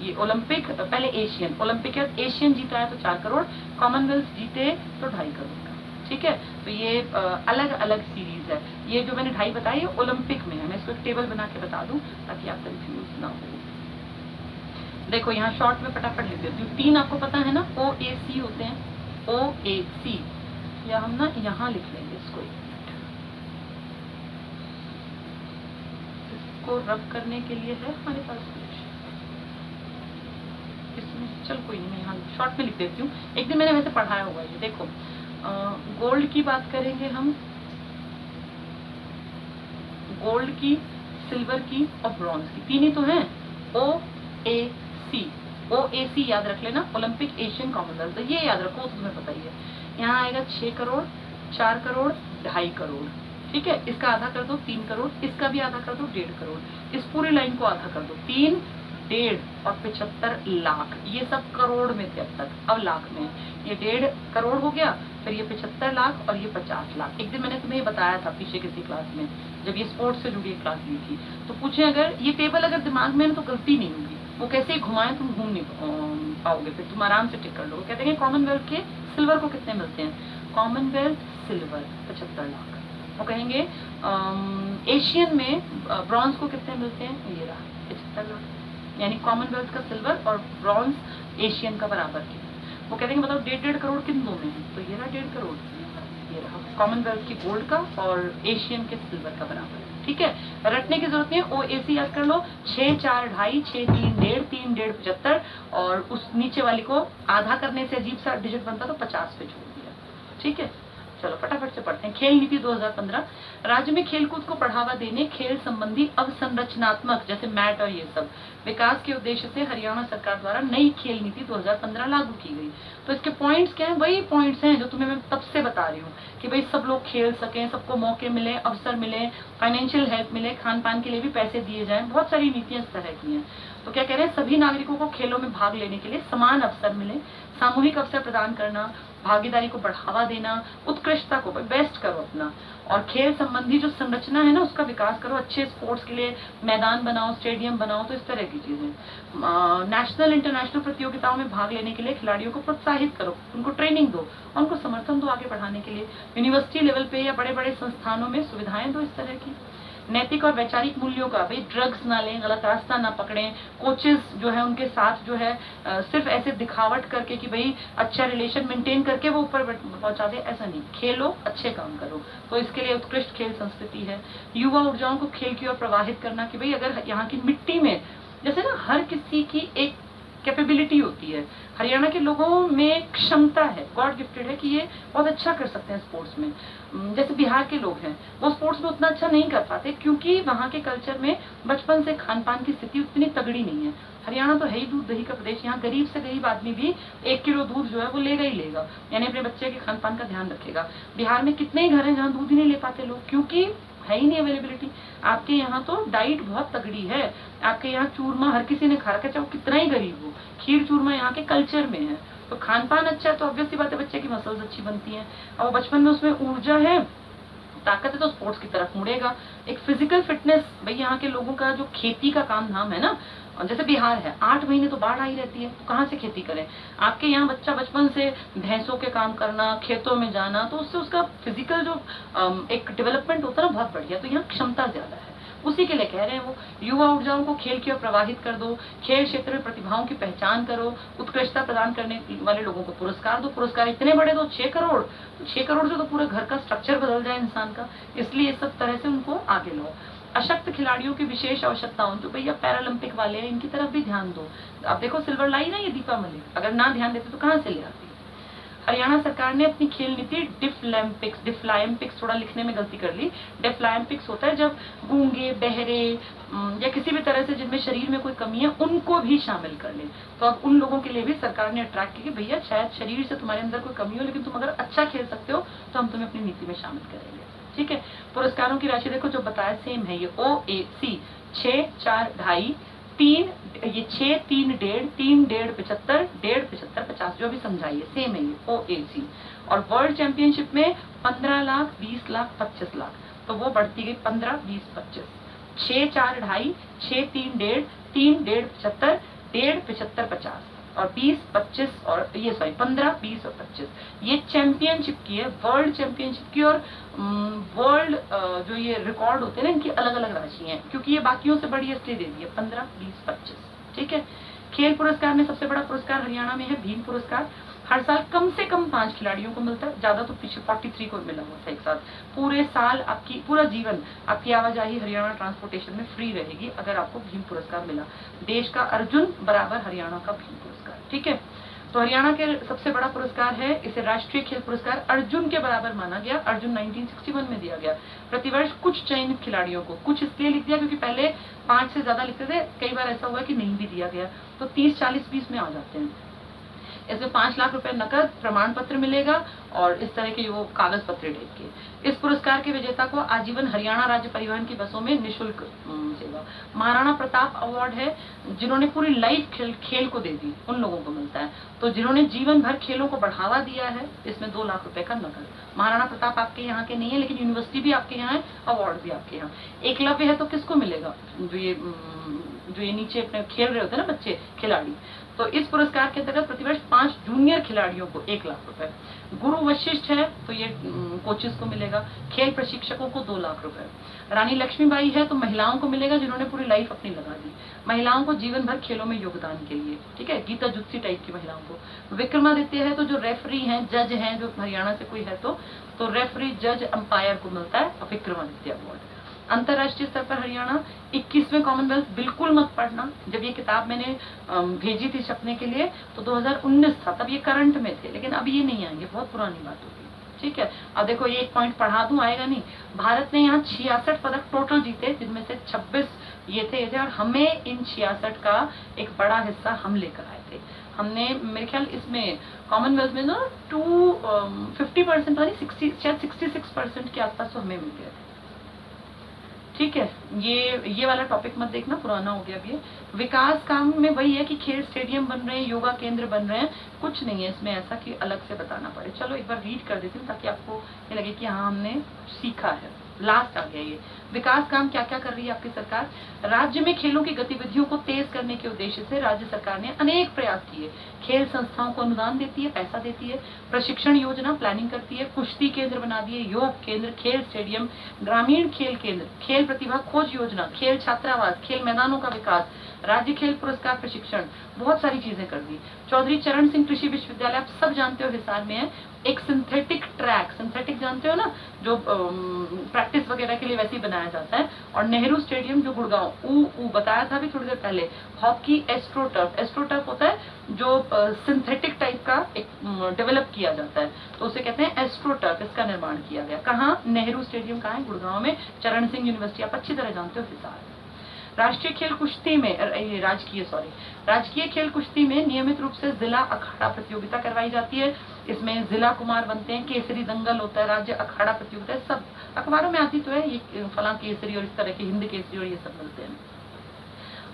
ये ओलंपिक पहले एशियन, ओलंपिक एशियन जीता है तो 4 करोड़, कॉमनवेल्थ जीते तो 2.5 करोड़ का। ठीक है। तो ये अलग अलग सीरीज है, ये जो मैंने 2.5 बताई ये ओलंपिक में है। मैं इसको एक टेबल बना के बता दूं ताकि आप कंफ्यूज ना हो। देखो यहाँ शॉर्ट में फटाफट लिख देती हूँ। 3 आपको पता है ना, OAC होते हैं, OAC, या हम ना यहाँ लिख लेंगे इसको, इसको रब करने के लिए है हमारे पास कुछ इसमें, चल कोई नहीं, मैं यहाँ शॉर्ट में लिख देती हूँ। एक दिन मैंने वैसे पढ़ाया हुआ है। देखो गोल्ड की बात करेंगे हम, गोल्ड की, सिल्वर की और ब्रॉन्ज की, 3 ही तो हैं, OAC, OAC याद रख लेना, ओलंपिक, एशियन, कॉमनवेल्थ, तो ये याद रखो, तुम्हें पता ही है। यहाँ आएगा 6 करोड़, 4 करोड़, 2.5 करोड़। ठीक है। इसका आधा कर दो 3 करोड़, इसका भी आधा कर दो 1.5 करोड़, इस पूरी लाइन को आधा कर दो 3, 1.5 और 75 लाख, ये सब करोड़ में थे अब तक, अब लाख में। ये 1.5 करोड़ हो गया, फिर ये 75 लाख और ये 50 लाख। एक दिन मैंने तुम्हें बताया था पीछे किसी क्लास में, जब ये स्पोर्ट्स से जुड़ी क्लास ली थी, तो पूछे अगर ये टेबल अगर दिमाग में है तो गलती नहीं होगी, वो कैसे ही घुमाएं तुम घूम नहीं पाओगे, फिर तुम आराम से टिक कर लोगे। कहते हैं कॉमनवेल्थ के सिल्वर को कितने मिलते हैं, कॉमनवेल्थ सिल्वर 75 लाख। वो कहेंगे एशियन में ब्रॉन्ज को कितने मिलते हैं, ये रहा 75 लाख, यानी कॉमनवेल्थ का सिल्वर और ब्रॉन्ज एशियन का बराबर की। वो कहते हैं मतलब 1.5 करोड़ किन दो में है, तो ये रहा 1.5 करोड़, ये रहा कॉमनवेल्थ की गोल्ड का और एशियन के सिल्वर का बराबर है। ठीक है, रटने की जरूरत नहीं है, OAC याद कर लो, 6 4 2.5 6 3 1.5 3 1.5 75, और उस नीचे वाली को आधा करने से अजीब सा डिजिट बनता तो 50 पे छोड़ दिया। ठीक है, चलो फटाफट से पढ़ते हैं। खेल नीति 2015, राज्य में खेलकूद को बढ़ावा देने, खेल संबंधी अवसंरचनात्मक जैसे मैट और ये सब विकास के उद्देश्य से हरियाणा सरकार द्वारा नई खेल नीति 2015 लागू की गई। तो इसके पॉइंट्स क्या हैं, वही पॉइंट्स हैं जो तुम्हें मैं तब से बता रही हूँ कि भाई सब लोग खेल सकें, सबको मौके मिले, अवसर मिले, फाइनेंशियल हेल्प मिले, खान पान के लिए भी पैसे दिए जाएं, बहुत सारी नीतियां इस तरह की हैं। तो क्या कह रहे हैं, सभी नागरिकों को खेलों में भाग लेने के लिए समान अवसर मिले, सामूहिक अवसर प्रदान करना, भागीदारी को बढ़ावा देना, उत्कृष्टता को बेस्ट करो अपना, और खेल संबंधी जो संरचना है ना उसका विकास करो, अच्छे स्पोर्ट्स के लिए मैदान बनाओ, स्टेडियम बनाओ, तो इस तरह की चीजें। नेशनल इंटरनेशनल प्रतियोगिताओं में भाग लेने के लिए खिलाड़ियों को प्रोत्साहित करो, उनको ट्रेनिंग दो, उनको समर्थन दो आगे बढ़ाने के लिए, यूनिवर्सिटी लेवल पे या बड़े बड़े संस्थानों में सुविधाएं दो इस तरह की। नैतिक और वैचारिक मूल्यों का, भाई ड्रग्स ना लें, गलत रास्ता ना पकड़ें, कोचेस जो है उनके साथ जो है सिर्फ ऐसे दिखावट करके कि भाई अच्छा रिलेशन मेंटेन करके वो ऊपर पहुंचा दे, ऐसा नहीं, खेलो, अच्छे काम करो। तो इसके लिए उत्कृष्ट खेल संस्कृति है। युवा ऊर्जाओं को खेल की ओर प्रवाहित करना कि भाई अगर यहाँ की मिट्टी में, जैसे ना हर किसी की एक कैपेबिलिटी होती है, हरियाणा के लोगों में क्षमता है, गॉड गिफ्टेड है कि ये बहुत अच्छा कर सकते हैं स्पोर्ट्स में। जैसे बिहार के लोग हैं, वो स्पोर्ट्स में उतना अच्छा नहीं कर पाते क्योंकि वहाँ के कल्चर में बचपन से खान पान की स्थिति उतनी तगड़ी नहीं है। हरियाणा तो है ही दूध दही का प्रदेश, यहाँ गरीब से गरीब आदमी भी 1 किलो दूध जो है वो लेगा ही लेगा, यानी अपने बच्चे के खान पान का ध्यान रखेगा। बिहार में कितने ही घर हैं जहाँ दूध ही नहीं ले पाते लोग, क्योंकि है ही नहीं अवेलेबिलिटी। आपके यहाँ तो डाइट बहुत तगड़ी है, आपके यहाँ चूरमा हर किसी ने खा रखा है, चाहे वो कितना ही गरीब हो, खीर चूरमा यहाँ के कल्चर में है। तो खान पान अच्छा है तो ऑब्वियस सी बात है बच्चे की मसल्स अच्छी बनती हैं, और बचपन में उसमें ऊर्जा है, ताकत है, तो स्पोर्ट्स की तरफ मुड़ेगा। एक फिजिकल फिटनेस, भाई यहाँ के लोगों का जो खेती का काम धाम है ना, जैसे बिहार है 8 महीने तो बाढ़ आई रहती है, तो कहाँ से खेती करें। आपके यहाँ बच्चा बचपन से भैंसों के काम करना, खेतों में जाना, तो उससे उसका फिजिकल जो एक डेवलपमेंट होता है ना बहुत बढ़िया, तो यहाँ क्षमता ज्यादा है, उसी के लिए कह रहे हैं वो। युवा ऊर्जाओं को खेल की ओर प्रवाहित कर दो, खेल क्षेत्र में प्रतिभाओं की पहचान करो, उत्कृष्टता प्रदान करने वाले लोगों को पुरस्कार दो। पुरस्कार इतने बड़े दो, 6 करोड़, तो 6 करोड़ से तो पूरे घर का स्ट्रक्चर बदल जाए इंसान का, इसलिए सब तरह से उनको आगे लो। अशक्त खिलाड़ियों की विशेष आवश्यकताओं, जो भैया पैरालंपिक वाले हैं, इनकी तरफ भी ध्यान दो। अब देखो सिल्वर लाई ना ये दीपा मलिक, अगर ना ध्यान देते तो कहाँ से ले आती। हरियाणा सरकार ने अपनी खेल नीति डिफ्लायम्पिक्स थोड़ा लिखने में गलती कर ली, डिफ्लायम्पिक्स होता है जब गूंगे, बहरे या किसी भी तरह से जिनमें शरीर में कोई कमी है उनको भी शामिल कर ले। तो अब उन लोगों के लिए भी सरकार ने अट्रैक्ट की कि भैया शायद शरीर से तुम्हारे अंदर कोई कमी हो, लेकिन तुम अगर अच्छा खेल सकते हो तो हम तुम्हें अपनी नीति में शामिल करेंगे। ठीक है, पुरस्कारों की राशि देखो जो बताया सेम है, ये OAC 6 4 2.5 3, ये 6 3 1.5 3 1.5 75 1.5 75 50 जो भी समझाइए सेम है ये OAC। और वर्ल्ड चैंपियनशिप में 15 लाख 20 लाख 25 लाख, तो वो बढ़ती गई 15 20 25, 6 4 2.5 6 3 1.5 3 1.5 75 1.5 75 50 और 20 25 और ये 15 20 और 25, ये चैंपियनशिप की है, वर्ल्ड चैंपियनशिप की। और वर्ल्ड जो ये रिकॉर्ड होते हैं ना इनकी अलग अलग राशि हैं, क्योंकि ये बाकियों से बड़ी इसलिए दे दी है 15 20 25। ठीक है, खेल पुरस्कार में सबसे बड़ा पुरस्कार हरियाणा में है भीम पुरस्कार। हर साल कम से कम 5 खिलाड़ियों को मिलता है, ज्यादा तो पीछे 43 को मिला हुआ था एक साथ। पूरे साल आपकी पूरा जीवन आपकी आवाजाही हरियाणा ट्रांसपोर्टेशन में फ्री रहेगी अगर आपको भीम पुरस्कार मिला। देश का अर्जुन बराबर हरियाणा का भीम पुरस्कार। ठीक है, तो हरियाणा के सबसे बड़ा पुरस्कार है, इसे राष्ट्रीय खेल पुरस्कार अर्जुन के बराबर माना गया। अर्जुन 1961 में दिया गया। प्रतिवर्ष कुछ चयनित खिलाड़ियों को, कुछ इसलिए लिख दिया क्योंकि पहले 5 से ज्यादा लिखते थे, कई बार ऐसा हुआ कि नहीं भी दिया गया, तो 30 40 20 में आ जाते हैं। इसमें 5 लाख रुपए नकद, प्रमाण पत्र मिलेगा और इस तरह के वो कागज पत्र टाइप के। इस पुरस्कार के विजेता को आजीवन हरियाणा राज्य परिवहन की बसों में निःशुल्क सेवा होगा। महाराणा प्रताप अवार्ड है जिन्होंने पूरी लाइफ खेल को दे दी, उन लोगों को मिलता है। तो जिन्होंने जीवन भर खेलों को बढ़ावा दिया है, इसमें 2 लाख रुपए का नकद। महाराणा प्रताप आपके यहाँ के नहीं है, लेकिन यूनिवर्सिटी भी आपके यहाँ है, अवार्ड भी आपके यहाँ। एकलव्य है तो किसको मिलेगा? जो ये नीचे अपने खेल रहे होते हैं ना बच्चे, खिलाड़ी। तो इस पुरस्कार के अंतर्गत प्रतिवर्ष 5 जूनियर खिलाड़ियों को 1 लाख रुपए। गुरु वशिष्ठ है तो ये कोचेस को मिलेगा। खेल प्रशिक्षकों को 2 लाख रुपए। रानी लक्ष्मीबाई है तो महिलाओं को मिलेगा जिन्होंने पूरी लाइफ अपनी लगा दी, महिलाओं को जीवन भर खेलों में योगदान के लिए, ठीक है, गीता जुत्सी टाइप की महिलाओं को। विक्रमादित्य है तो जो रेफरी हैं, जज हैं, जो हरियाणा से कोई है तो रेफरी, जज, अंपायर को मिलता है विक्रमादित्य अवार्ड। अंतरराष्ट्रीय स्तर पर हरियाणा 21वें कॉमनवेल्थ। बिल्कुल मत पढ़ना, जब ये किताब मैंने भेजी थी छपने के लिए तो 2019 था, तब ये करंट में थे, लेकिन अब ये नहीं आएंगे, बहुत पुरानी बात होगी, ठीक है। अब देखो ये एक पॉइंट पढ़ा दूं, आएगा नहीं। भारत ने यहाँ 66 पदक टोटल जीते, जिनमें से 26 ये थे और हमें इन 66 का एक बड़ा हिस्सा हम लेकर आए थे। हमने मेरे ख्याल इसमें कॉमनवेल्थ में ना 50% वाली 66% के आसपास तो हमें मिल गए थे, ठीक है। ये वाला टॉपिक मत देखना, पुराना हो गया अभी। विकास काम में वही है कि खेल स्टेडियम बन रहे हैं, योगा केंद्र बन रहे हैं, कुछ नहीं है इसमें ऐसा कि अलग से बताना पड़े। चलो एक बार रीड कर देती हूँ ताकि आपको ये लगे कि हाँ हमने सीखा है। लास्ट आ गया ये। विकास काम क्या क्या कर रही है आपकी सरकार? राज्य में खेलों की गतिविधियों को तेज करने के उद्देश्य से राज्य सरकार ने अनेक प्रयास किए। खेल संस्थाओं को अनुदान देती है, पैसा देती है, प्रशिक्षण योजना प्लानिंग करती है, कुश्ती केंद्र बना दिए, योग केंद्र, खेल स्टेडियम, ग्रामीण खेल केंद्र, खेल प्रतिभा खोज योजना, खेल छात्रावास, खेल मैदानों का विकास, राज्य खेल पुरस्कार प्रशिक्षण, बहुत सारी चीजें कर दी। चौधरी चरण सिंह कृषि विश्वविद्यालय आप सब जानते हो हिसार में है, एक सिंथेटिक ट्रैक, सिंथेटिक जानते हो ना, जो प्रैक्टिस वगैरह के लिए वैसे ही बनाया जाता है। और नेहरू स्टेडियम जो गुड़गांव, बताया था अभी थोड़ी देर पहले, हॉकी एस्ट्रोटर्फ, एस्ट्रोटर्फ होता है जो सिंथेटिक टाइप का एक डेवलप किया जाता है, तो उसे कहते हैं एस्ट्रोटर्फ। इसका निर्माण किया गया कहाँ? नेहरू स्टेडियम कहाँ है? गुड़गांव में, चरण सिंह यूनिवर्सिटी आप अच्छी तरह जानते हो हिसार। राष्ट्रीय खेल कुश्ती में राजकीय खेल कुश्ती में नियमित रूप से जिला अखाड़ा प्रतियोगिता करवाई जाती है। इसमें जिला कुमार बनते हैं, केसरी दंगल होता है, राज्य अखाड़ा प्रतियोगिता है, सब अखबारों में आती तो है, ये फला केसरी और इस तरह के हिंद केसरी और ये सब मिलते हैं।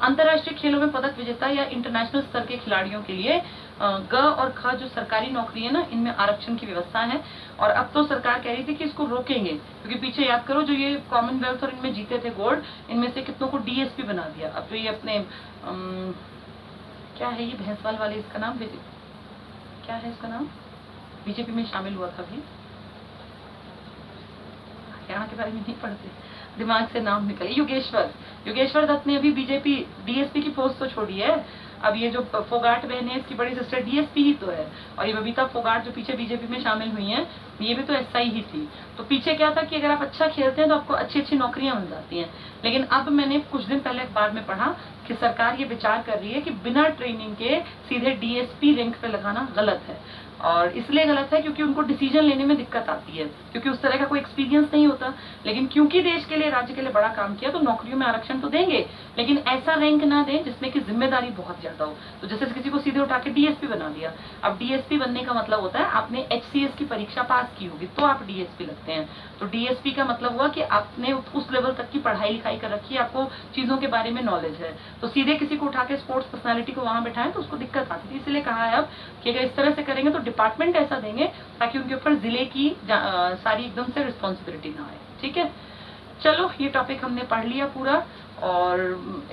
अंतर्राष्ट्रीय खेलों में पदक विजेता या इंटरनेशनल स्तर के खिलाड़ियों के लिए ग और ख जो सरकारी नौकरी है ना, इनमें आरक्षण की व्यवस्था है। और अब तो सरकार कह रही थी कि इसको रोकेंगे, क्योंकि पीछे याद करो जो ये कॉमनवेल्थ और इनमें जीते थे गोल्ड, इनमें से कितनों को डीएसपी बना दिया। अब तो ये अपने क्या है ये भैंसवाल वाले, इसका नाम क्या है, इसका नाम बीजेपी में शामिल हुआ था अभी, हरियाणा के बारे में नहीं पढ़ते, दिमाग से नाम निकले, योगेश्वर दत्त ने अभी बीजेपी डीएसपी की पोस्ट तो छोड़ी है। अब ये जो फोगाट बहन है, इसकी बड़ी सिस्टर डीएसपी ही तो है, और ये बबीता फोगाट जो पीछे बीजेपी में शामिल हुई हैं, ये भी तो एसआई ही थी। तो पीछे क्या था कि अगर आप अच्छा खेलते हैं तो आपको अच्छी अच्छी नौकरियां मिल जाती हैं। लेकिन अब मैंने कुछ दिन पहले अखबार में पढ़ा कि सरकार ये विचार कर रही है कि बिना ट्रेनिंग के सीधे डीएसपी रैंक पे लगाना गलत है। और इसलिए गलत है क्योंकि उनको डिसीजन लेने में दिक्कत आती है, क्योंकि उस तरह का कोई एक्सपीरियंस नहीं होता। लेकिन क्योंकि देश के लिए, राज्य के लिए बड़ा काम किया, तो नौकरियों में आरक्षण तो देंगे, लेकिन ऐसा रैंक ना दें जिसमें कि जिम्मेदारी बहुत ज्यादा हो। तो जैसे किसी को सीधे उठा के डीएसपी बना दिया। अब डीएसपी बनने का मतलब होता है आपने एचसीएस की परीक्षा पास की होगी तो आप डीएसपी लगते हैं। तो डीएसपी का मतलब हुआ कि आपने उस लेवल तक की पढ़ाई लिखाई कर रखी है, आपको चीजों के बारे में नॉलेज है। तो सीधे किसी को उठा के स्पोर्ट्स पर्सनालिटी को वहां बैठाएं तो उसको दिक्कत आती थी। इसलिए कहा है अब कि अगर इस तरह से करेंगे तो डिपार्टमेंट ऐसा देंगे ताकि उनके ऊपर जिले की सारी एकदम से रिस्पॉन्सिबिलिटी ना आए, ठीक है। चलो ये टॉपिक हमने पढ़ लिया पूरा, और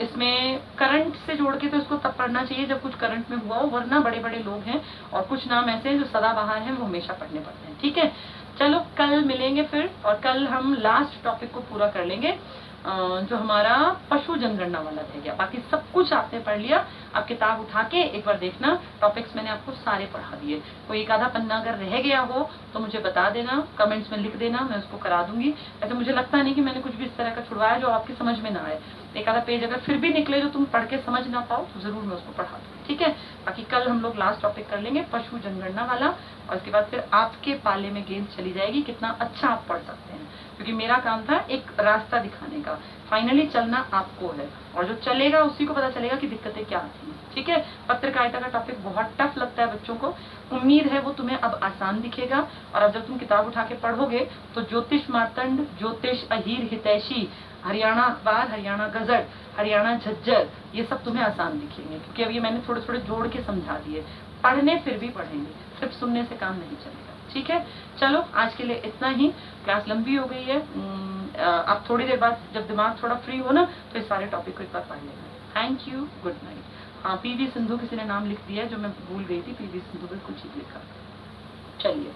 इसमें करंट से जोड़ के तो इसको तब पढ़ना चाहिए जब कुछ करंट में हुआ हो, वरना बड़े बड़े लोग हैं और कुछ नाम ऐसे हैं जो सदाबहार हैं, वो हमेशा पढ़ने पड़ते हैं, ठीक है। चलो कल मिलेंगे फिर, और कल हम लास्ट टॉपिक को पूरा कर लेंगे जो हमारा पशु जनगणना वाला रह गया। बाकी सब कुछ आपने पढ़ लिया। अब किताब उठा के एक बार देखना, टॉपिक्स मैंने आपको सारे पढ़ा दिए। कोई एक आधा पन्ना अगर रह गया हो तो मुझे बता देना, कमेंट्स में लिख देना, मैं उसको करा दूंगी। ऐसे मुझे लगता नहीं कि मैंने कुछ भी इस तरह का छुड़वाया जो आपकी समझ में ना आए। एक आधा पेज अगर फिर भी निकले जो तुम पढ़ के समझ ना पाओ तो जरूर मैं उसको पढ़ा दूंगी, ठीक है। बाकी कल हम लोग लास्ट टॉपिक कर लेंगे पशु जनगणना वाला, और उसके बाद फिर आपके पाले में गेंद चली जाएगी कितना अच्छा आप पढ़ सकते हैं। क्योंकि मेरा काम था एक रास्ता दिखाने का। फाइनली चलना आपको है, और जो चलेगा उसी को पता चलेगा कि दिक्कतें क्या थी। ठीक है, पत्रकारिता का टॉपिक बहुत टफ लगता है बच्चों को, उम्मीद है वो तुम्हें अब आसान दिखेगा। और अब जब तुम किताब उठा के पढ़ोगे तो ज्योतिष मार्तंड, ज्योतिष अहीर हितैषी, हरियाणा अखबार, हरियाणा गजट, हरियाणा झज्जर, ये सब तुम्हें आसान दिखेंगे, क्योंकि अब ये मैंने थोड़े थोड़े जोड़ के समझा दिए। पढ़ने फिर भी पढ़ेंगे, सिर्फ सुनने से काम नहीं चलेगा। ठीक है, चलो आज के लिए इतना ही। क्लास लंबी हो गई है, अब थोड़ी देर बाद जब दिमाग थोड़ा फ्री हो ना तो इस सारे टॉपिक को एक बार पढ़ लेना। Thank you, good night. हाँ, पीवी सिंधु किसी ने नाम लिख दिया है, जो मैं भूल गई थी, पीवी सिंधु बिल्कुल ठीक लिखा। चलिए।